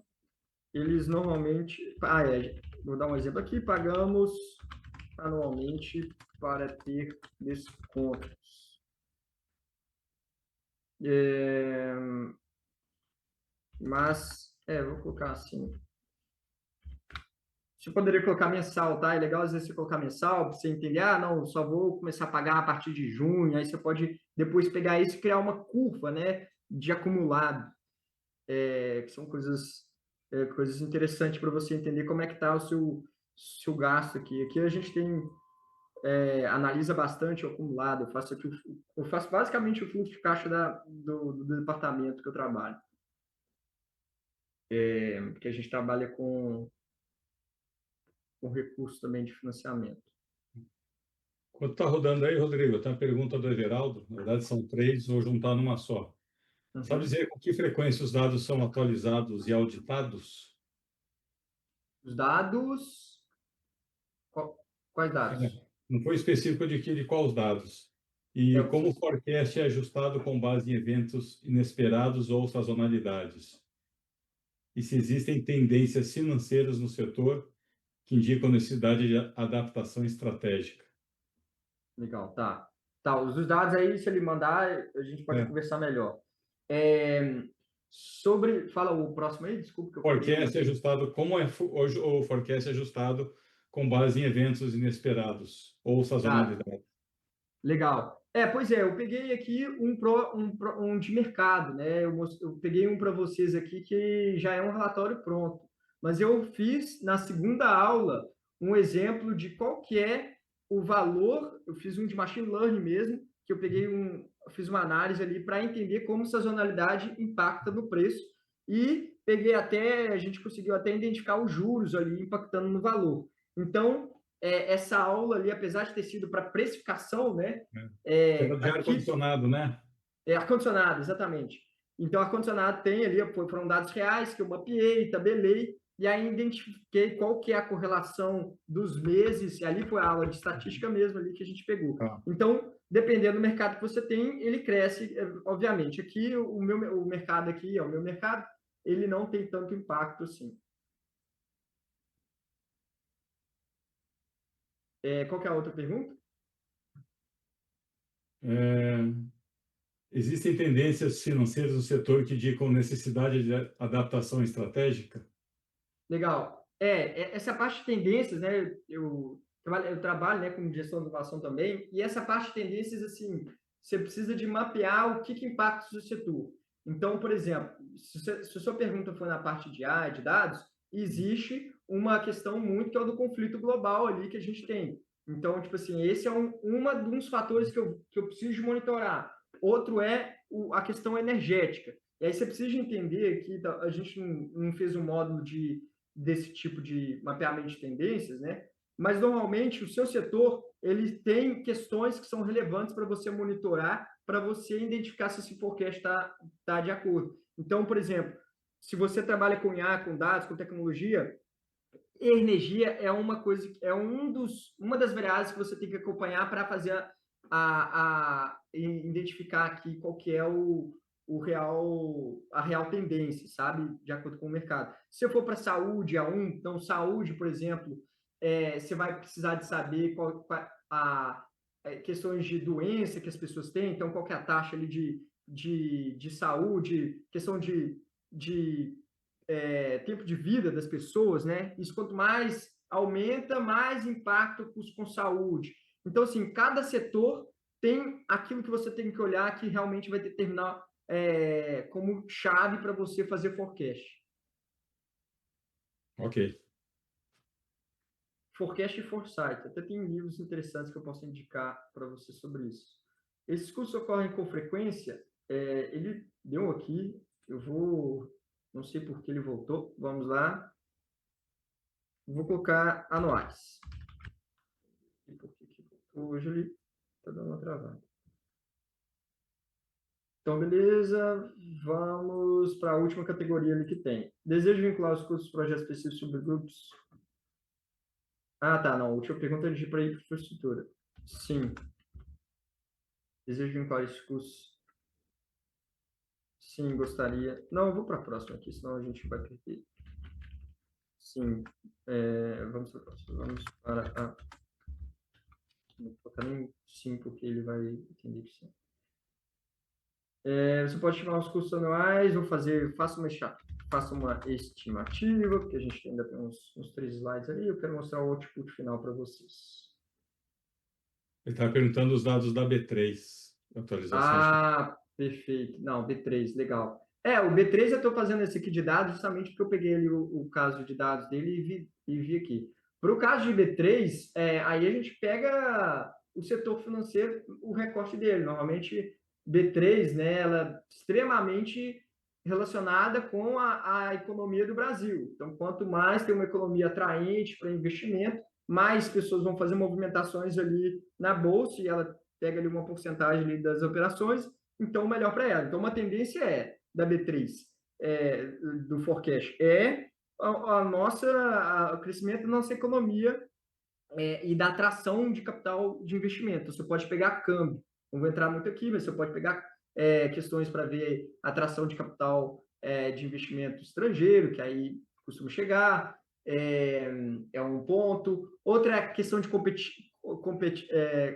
Eles normalmente... vou dar um exemplo aqui. Pagamos anualmente para ter descontos. Mas, vou colocar assim. Você poderia colocar mensal, tá? É legal às vezes você colocar mensal, para você entender, não, só vou começar a pagar a partir de junho, aí você pode depois pegar isso e criar uma curva, né, de acumulado, que são coisas interessantes para você entender como é que está o seu gasto aqui. Aqui a gente tem, analisa bastante o acumulado, eu faço basicamente o fluxo de caixa do departamento que eu trabalho, porque a gente trabalha com recurso também de financiamento. Quando está rodando aí, Rodrigo, tem a pergunta do Everaldo. Na verdade, são três, vou juntar numa só. Sabe dizer com que frequência os dados são atualizados e auditados? Os dados... Quais dados? Não foi específico de quais dados. E como o forecast é ajustado com base em eventos inesperados ou sazonalidades? E se existem tendências financeiras no setor que indicam necessidade de adaptação estratégica? Legal, tá. Tá, os dados aí, se ele mandar, a gente pode conversar melhor. Fala o próximo aí, desculpa que eu falei. Forecast ajustado, como é hoje o forecast ajustado com base em eventos inesperados ou sazonalidade? Legal. Pois é, eu peguei aqui um de mercado, né? Eu peguei um para vocês aqui que já é um relatório pronto. Mas eu fiz na segunda aula um exemplo de qual que é o valor, eu fiz um de machine learning mesmo, que eu fiz uma análise ali para entender como sazonalidade impacta no preço e a gente conseguiu até identificar os juros ali impactando no valor. Então, essa aula ali, apesar de ter sido para precificação, né? Era de ar-condicionado, né? Ar-condicionado, exatamente. Então, ar-condicionado tem ali, foram dados reais que eu mapeei, tabelei, e aí identifiquei qual que é a correlação dos meses, e ali foi a aula de estatística mesmo ali que a gente pegou. Então, dependendo do mercado que você tem, ele cresce, obviamente. Aqui, o mercado aqui, o meu mercado, ele não tem tanto impacto assim. Qual que é a outra pergunta? Existem tendências financeiras no setor que indicam necessidade de adaptação estratégica? Legal. Essa parte de tendências, né? Eu trabalho, né, com gestão de inovação também, e essa parte de tendências, assim, você precisa de mapear o que impacta o seu setor. Então, por exemplo, se a sua pergunta for na parte de AI, de dados, existe uma questão muito que é o do conflito global ali que a gente tem. Então, tipo assim, esse é um dos fatores que eu preciso de monitorar. Outro é a questão energética. E aí você precisa entender que a gente não fez um módulo desse tipo de mapeamento de tendências, né? Mas normalmente o seu setor ele tem questões que são relevantes para você monitorar, para você identificar se esse forecast está de acordo. Então, por exemplo, se você trabalha com IA, com dados, com tecnologia, energia é uma coisa, uma das variáveis que você tem que acompanhar para fazer identificar aqui qual que é a real tendência, sabe? De acordo com o mercado. Se eu for para saúde, então saúde, por exemplo, você vai precisar de saber questões de doença que as pessoas têm, então qual que é a taxa ali de saúde, questão de tempo de vida das pessoas, né? Isso quanto mais aumenta, mais impacta o custo com saúde. Então, assim, cada setor tem aquilo que você tem que olhar que realmente vai determinar como chave para você fazer forecast. Ok. Forecast e Foresight. Até tem livros interessantes que eu posso indicar para você sobre isso. Esses cursos ocorrem com frequência. Ele deu aqui. Não sei por que ele voltou. Vamos lá. Vou colocar anuais. E por que voltou? Hoje ele está dando uma travada. Então, beleza. Vamos para a última categoria ali que tem. Desejo vincular os cursos, projetos específicos sobre grupos. Ah, tá. Não. A última pergunta é para infraestrutura. Sim. Desejo vincular esses cursos. Sim, gostaria. Não, eu vou para a próxima aqui, senão a gente vai perder. Sim. Vamos para a próxima. Vamos para a... Não vou colocar nem sim, porque ele vai entender que sim. Você pode estimar os custos anuais, faça uma estimativa, porque a gente ainda tem uns 3 slides ali, eu quero mostrar o output final para vocês. Ele está perguntando os dados da B3, atualização. Perfeito. Não, B3, legal. O B3 eu estou fazendo esse aqui de dados justamente porque eu peguei ali o caso de dados dele e vi aqui. Para o caso de B3, aí a gente pega o setor financeiro, o recorte dele. Normalmente, B3, né, ela é extremamente relacionada com a economia do Brasil. Então, quanto mais tem uma economia atraente para investimento, mais pessoas vão fazer movimentações ali na bolsa e ela pega ali uma porcentagem ali das operações, então melhor para ela. Então, uma tendência da B3, do forecast, o crescimento da nossa economia e da atração de capital de investimento. Você pode pegar câmbio, não vou entrar muito aqui, mas você pode pegar questões para ver atração de capital de investimento estrangeiro, que aí costuma chegar, é um ponto. Outra é a questão de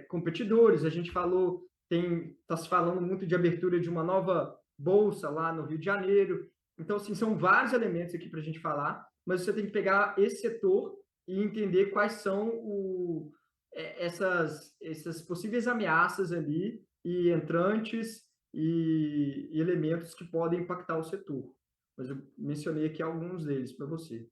competidores. A gente está se falando muito de abertura de uma nova bolsa lá no Rio de Janeiro. Então, assim, são vários elementos aqui para a gente falar, mas você tem que pegar esse setor e entender quais são essas possíveis ameaças ali e entrantes e elementos que podem impactar o setor. Mas eu mencionei aqui alguns deles para você.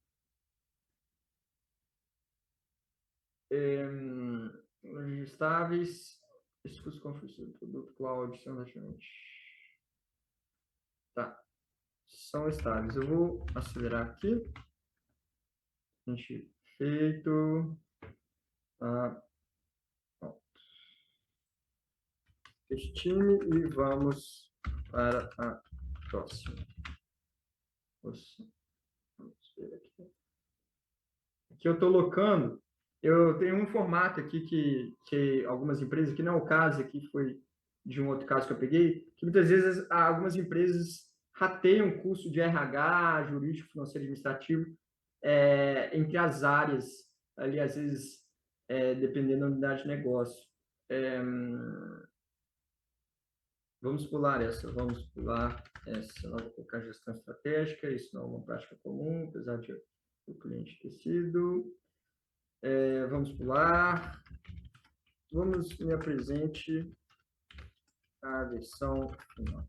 Estáveis, esses conflitos do produto cloud são relativamente... Tá, são estáveis. Eu vou acelerar aqui. Gente, feito. Estime e vamos para a próxima. Vamos ver aqui. Aqui eu estou locando. Eu tenho um formato aqui que algumas empresas, que não é o caso aqui, foi de um outro caso que eu peguei, que muitas vezes algumas empresas rateiam o custo de RH, jurídico, financeiro e administrativo entre as áreas, ali às vezes dependendo da unidade de negócio. Vamos pular essa, não vou colocar gestão estratégica, isso não é uma prática comum, apesar de o cliente ter sido. Vamos pular. Me apresente a versão final.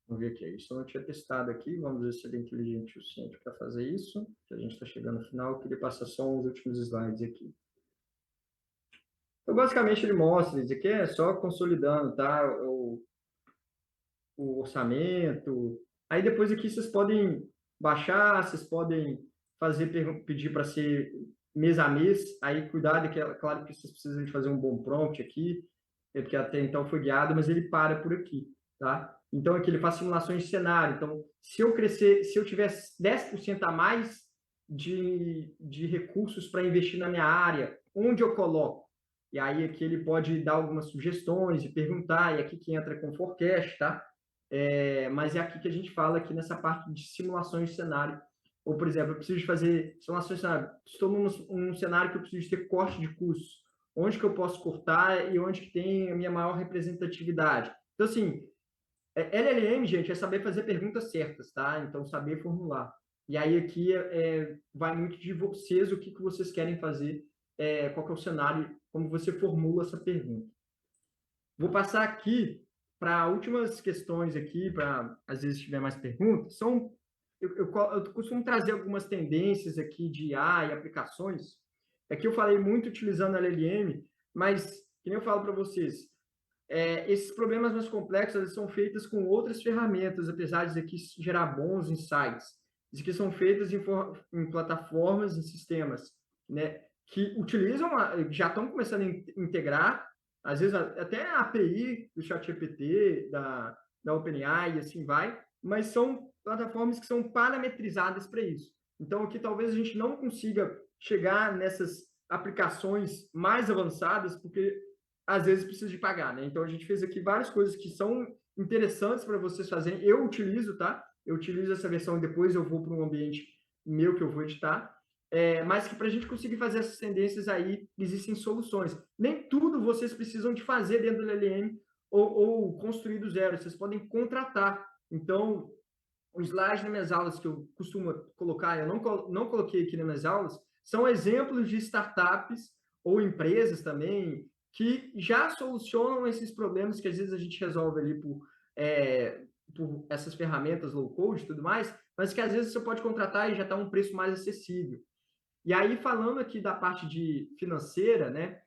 Vamos ver aqui, isso eu não tinha testado aqui, vamos ver se ele é inteligente o suficiente para fazer isso, que a gente está chegando no final, eu queria passar só uns últimos slides aqui. Então, basicamente, ele mostra, isso aqui é só consolidando, tá? O orçamento. Aí, depois aqui, vocês podem baixar, vocês podem pedir para ser mês a mês. Aí, cuidado, que é claro que vocês precisam de fazer um bom prompt aqui, porque até então foi guiado, mas ele para por aqui, tá? Então, aqui ele faz simulações de cenário. Então, se eu tiver 10% a mais de recursos para investir na minha área, onde eu coloco? E aí aqui ele pode dar algumas sugestões e perguntar, e aqui que entra com o forecast, tá? Mas é aqui que a gente fala aqui nessa parte de simulações de cenário. Ou, por exemplo, eu preciso fazer simulações de cenário. Estou num cenário que eu preciso ter corte de custos. Onde que eu posso cortar e onde que tem a minha maior representatividade. Então, assim, LLM, gente, é saber fazer perguntas certas, tá? Então, saber formular. E aí aqui vai muito de vocês, o que vocês querem fazer, qual que é o cenário, como você formula essa pergunta. Vou passar aqui para últimas questões aqui, para às vezes tiver mais perguntas. Eu costumo trazer algumas tendências aqui de IA e aplicações. Aqui eu falei muito utilizando a LLM, mas, que nem eu falo para vocês, esses problemas mais complexos eles são feitos com outras ferramentas, apesar de aqui gerar bons insights. Isso aqui são feitas em plataformas, em sistemas, né, que utilizam, já estão começando a integrar, às vezes até a API do ChatGPT, da OpenAI e assim vai, mas são plataformas que são parametrizadas para isso. Então, aqui talvez a gente não consiga chegar nessas aplicações mais avançadas, porque às vezes precisa de pagar, né? Então, a gente fez aqui várias coisas que são interessantes para vocês fazerem. Eu utilizo, tá? Eu utilizo essa versão e depois eu vou para um ambiente meu que eu vou editar. Mas que para a gente conseguir fazer essas tendências aí, existem soluções. Nem tudo vocês precisam de fazer dentro do LLM ou construir do zero. Vocês podem contratar. Então, o slide nas minhas aulas que eu costumo colocar, eu não coloquei aqui nas minhas aulas, são exemplos de startups ou empresas também que já solucionam esses problemas que às vezes a gente resolve ali por essas ferramentas low code e tudo mais, mas que às vezes você pode contratar e já está um preço mais acessível. E aí, falando aqui da parte de financeira, né,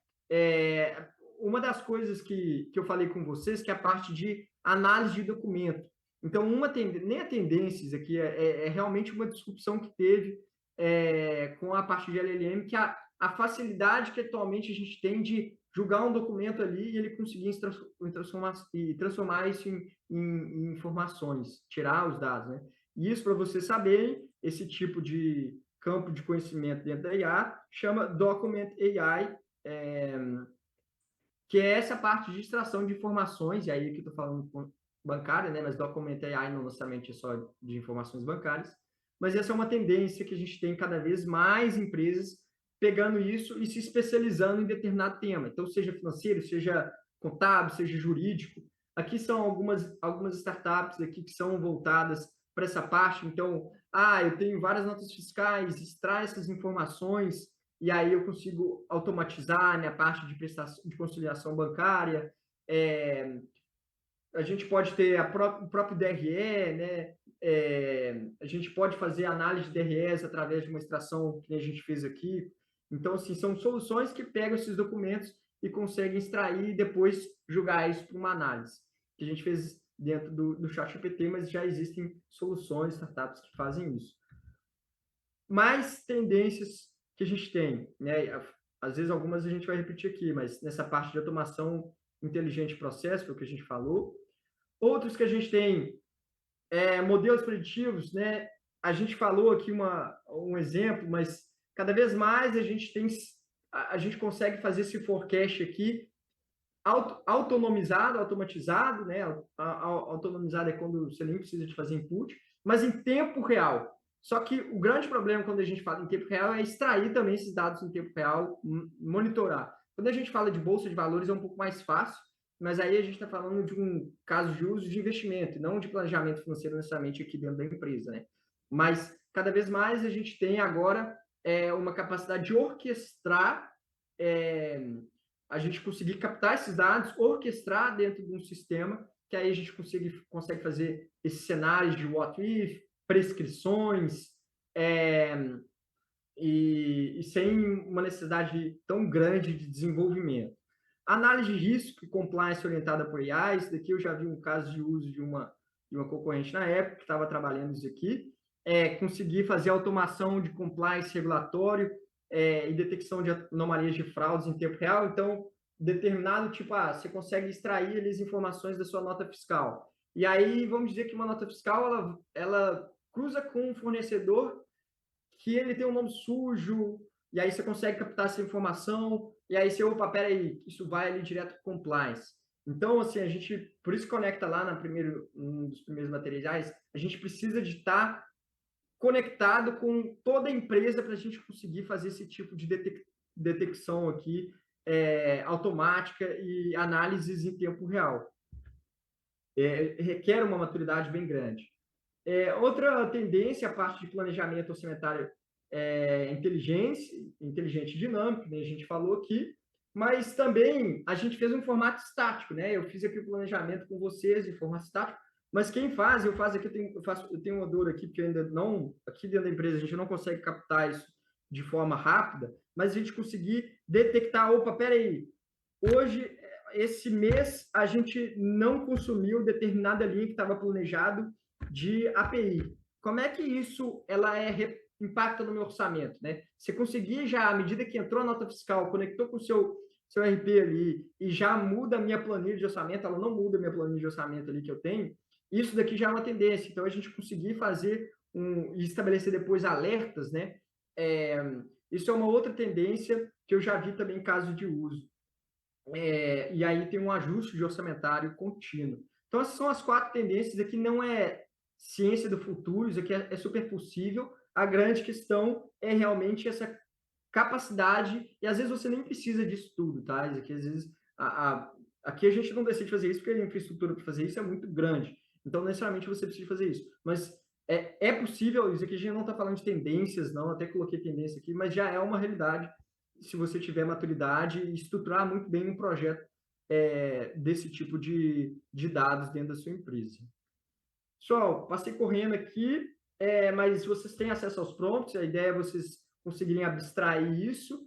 uma das coisas que eu falei com vocês, que é a parte de análise de documento. Então, nem a tendências aqui, realmente uma disrupção que teve com a parte de LLM, que a facilidade que atualmente a gente tem de julgar um documento ali e ele conseguir transformar isso em informações, tirar os dados, né? E isso, para vocês saberem, esse tipo de campo de conhecimento dentro da IA chama Document AI, que é essa parte de extração de informações, e aí aqui estou falando bancária, né? Mas Document AI não necessariamente é só de informações bancárias, mas essa é uma tendência que a gente tem cada vez mais empresas pegando isso e se especializando em determinado tema. Então, seja financeiro, seja contábil, seja jurídico. Aqui são algumas startups aqui que são voltadas para essa parte. Então, eu tenho várias notas fiscais, extrai essas informações e aí eu consigo automatizar, né, a parte de prestação, de conciliação bancária. A gente pode ter o próprio DRE, né? A gente pode fazer análise de DREs através de uma extração que a gente fez aqui. Então, assim, são soluções que pegam esses documentos e conseguem extrair e depois jogar isso para uma análise. Que a gente fez dentro do ChatGPT, mas já existem soluções, startups que fazem isso. Mais tendências que a gente tem, né? Às vezes algumas a gente vai repetir aqui, mas nessa parte de automação inteligente de processo, que é o que a gente falou. Outros que a gente tem, modelos preditivos, né? A gente falou aqui um exemplo, mas cada vez mais a gente consegue fazer esse forecast aqui automatizado, né? Autonomizado é quando você nem precisa de fazer input, mas em tempo real. Só que o grande problema quando a gente fala em tempo real é extrair também esses dados em tempo real, monitorar. Quando a gente fala de bolsa de valores é um pouco mais fácil, mas aí a gente está falando de um caso de uso de investimento, não de planejamento financeiro necessariamente aqui dentro da empresa, né? Mas cada vez mais a gente tem agora uma capacidade de orquestrar, a gente conseguir captar esses dados, orquestrar dentro de um sistema, que aí a gente consegue fazer esses cenários de what if, prescrições, e sem uma necessidade tão grande de desenvolvimento. Análise de risco e compliance orientada por AI, isso daqui eu já vi um caso de uso de uma concorrente na época, que estava trabalhando isso aqui, conseguir fazer automação de compliance regulatório e detecção de anomalias de fraudes em tempo real. Então, determinado tipo, você consegue extrair as informações da sua nota fiscal. E aí, vamos dizer que uma nota fiscal, ela cruza com um fornecedor que ele tem um nome sujo, e aí você consegue captar essa informação, e aí você, opa, peraí, isso vai ali direto para compliance. Então, assim, a gente, por isso conecta lá um dos primeiros materiais, a gente precisa de estar conectado com toda a empresa para a gente conseguir fazer esse tipo de detecção aqui automática e análises em tempo real. Requer uma maturidade bem grande. Outra tendência, a parte de planejamento orçamentário inteligente e dinâmico, né? A gente falou aqui, mas também a gente fez um formato estático, né? Eu fiz aqui o planejamento com vocês em formato estático, mas quem faz, eu faço aqui, eu tenho uma dor aqui, porque eu ainda não, aqui dentro da empresa, a gente não consegue captar isso de forma rápida, mas a gente conseguir detectar, opa, peraí, hoje, esse mês, a gente não consumiu determinada linha que estava planejado de API. Como é que isso impacta no meu orçamento, né? Você conseguir já, à medida que entrou a nota fiscal, conectou com o seu RP ali e já muda a minha planilha de orçamento, ela não muda a minha planilha de orçamento ali que eu tenho, isso daqui já é uma tendência. Então, a gente conseguir fazer e estabelecer depois alertas, né? Isso é uma outra tendência que eu já vi também em caso de uso. E aí tem um ajuste de orçamentário contínuo. Então, essas são as 4 tendências. Aqui não é ciência do futuro, isso aqui é super possível. A grande questão é realmente essa capacidade, e às vezes você nem precisa disso tudo, tá? Isso aqui, às vezes, aqui a gente não decide fazer isso porque a infraestrutura para fazer isso é muito grande. Então, não necessariamente você precisa fazer isso. Mas é possível, isso aqui a gente não está falando de tendências, não, até coloquei tendência aqui, mas já é uma realidade se você tiver maturidade e estruturar muito bem um projeto desse tipo de dados dentro da sua empresa. Pessoal, passei correndo aqui, mas vocês têm acesso aos prompts, a ideia é vocês conseguirem abstrair isso,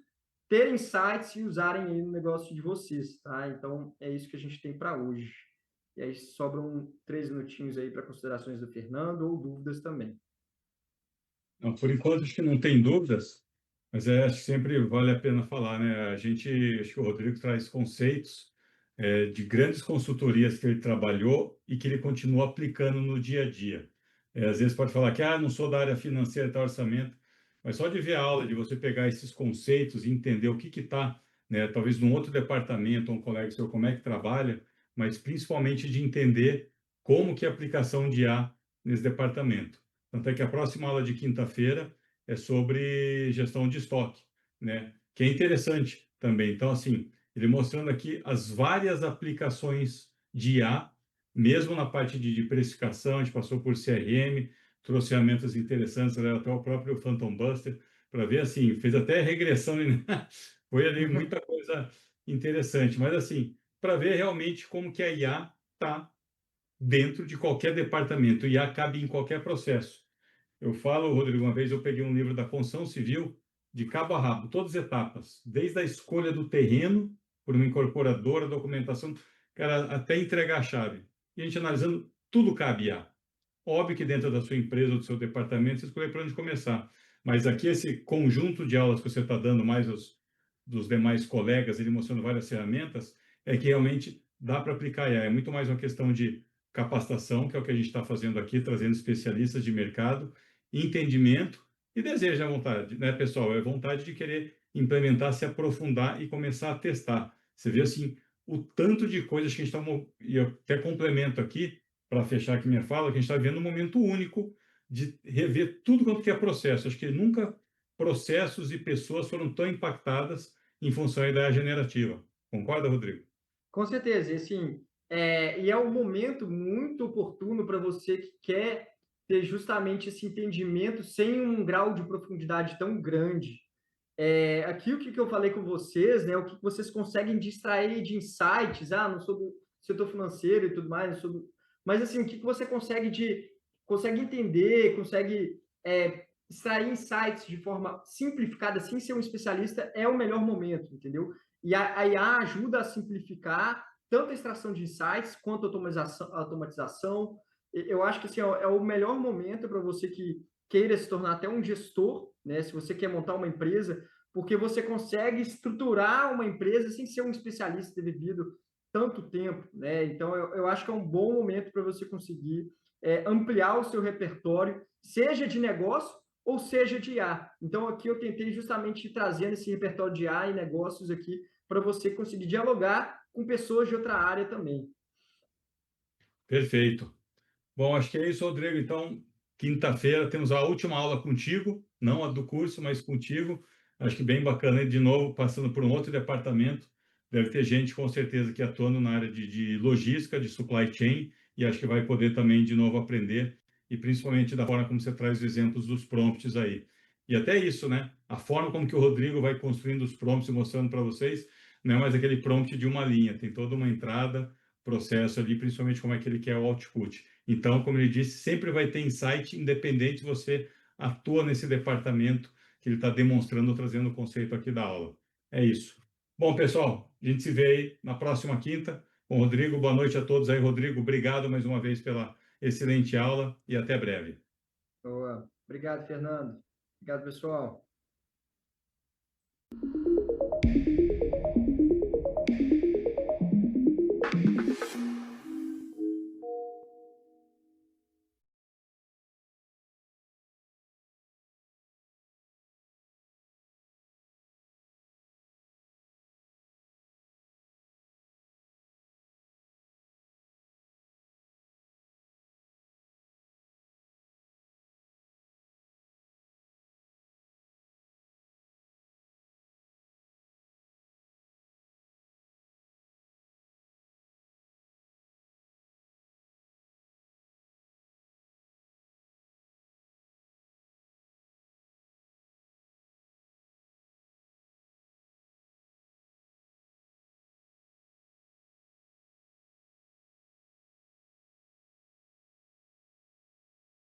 terem insights e usarem aí no negócio de vocês, tá? Então, é isso que a gente tem para hoje. E aí sobram 3 minutinhos aí para considerações do Fernando ou dúvidas também. Não, por enquanto, acho que não tem dúvidas, mas acho que sempre vale a pena falar, né? Acho que o Rodrigo traz conceitos de grandes consultorias que ele trabalhou e que ele continua aplicando no dia a dia. Às vezes pode falar que, não sou da área financeira, tá orçamento, mas só de ver a aula, de você pegar esses conceitos e entender o que está, né? Talvez num outro departamento, um colega seu, como é que trabalha, mas principalmente de entender como que é a aplicação de IA nesse departamento. Tanto é que a próxima aula de quinta-feira é sobre gestão de estoque, né? Que é interessante também. Então, assim, ele mostrando aqui as várias aplicações de IA, mesmo na parte de precificação, a gente passou por CRM, trouxe ferramentas interessantes, né? Até o próprio Phantom Buster, para ver, assim, fez até regressão, né? Foi ali muita coisa interessante, mas, assim, para ver realmente como que a IA está dentro de qualquer departamento, IA cabe em qualquer processo. Eu falo, Rodrigo, uma vez eu peguei um livro da construção civil de cabo a rabo, todas as etapas, desde a escolha do terreno por uma incorporadora, documentação, cara, até entregar a chave. E a gente analisando, tudo cabe a. Óbvio que dentro da sua empresa ou do seu departamento, você escolhe para onde começar. Mas aqui esse conjunto de aulas que você está dando, mais dos demais colegas, ele mostrando várias ferramentas, é que realmente dá para aplicar IA. É muito mais uma questão de capacitação, que é o que a gente está fazendo aqui, trazendo especialistas de mercado, entendimento e desejo à vontade, né, pessoal? É vontade de querer implementar, se aprofundar e começar a testar. Você vê, assim, o tanto de coisas que a gente está... E eu até complemento aqui, para fechar aqui minha fala, que a gente está vivendo um momento único de rever tudo quanto que é processo. Acho que nunca processos e pessoas foram tão impactadas em função da ideia generativa. Concorda, Rodrigo? Com certeza, e assim, e é um momento muito oportuno para você que quer ter justamente esse entendimento sem um grau de profundidade tão grande. Aqui o que eu falei com vocês, né, o que vocês conseguem distrair de insights, não sou do setor financeiro e tudo mais, mas assim, o que você consegue entender, consegue extrair insights de forma simplificada, sem ser um especialista, é o melhor momento, entendeu? E a IA ajuda a simplificar tanto a extração de insights quanto a automatização. Eu acho que assim, é o melhor momento para você que queira se tornar até um gestor, né? Se você quer montar uma empresa, porque você consegue estruturar uma empresa sem ser um especialista ter vivido tanto tempo, né? Então, eu acho que é um bom momento para você conseguir ampliar o seu repertório, seja de negócio ou seja de IA. Então, aqui eu tentei justamente ir trazendo esse repertório de IA e negócios aqui para você conseguir dialogar com pessoas de outra área também. Perfeito. Bom, acho que é isso, Rodrigo. Então, quinta-feira temos a última aula contigo, não a do curso, mas contigo. Acho que bem bacana, de novo, passando por um outro departamento. Deve ter gente, com certeza, que atuando na área de logística, de supply chain, e acho que vai poder também, de novo, aprender, e principalmente da forma como você traz os exemplos dos prompts aí. E até isso, né? A forma como que o Rodrigo vai construindo os prompts e mostrando para vocês, não é mais aquele prompt de uma linha, tem toda uma entrada, processo ali, principalmente como é que ele quer o output. Então, como ele disse, sempre vai ter insight, independente se você atua nesse departamento que ele está demonstrando, trazendo o conceito aqui da aula. É isso. Bom, pessoal, a gente se vê aí na próxima quinta com o Rodrigo. Boa noite a todos aí, Rodrigo. Obrigado mais uma vez pela excelente aula e até breve. Boa. Obrigado, Fernando. Obrigado, pessoal.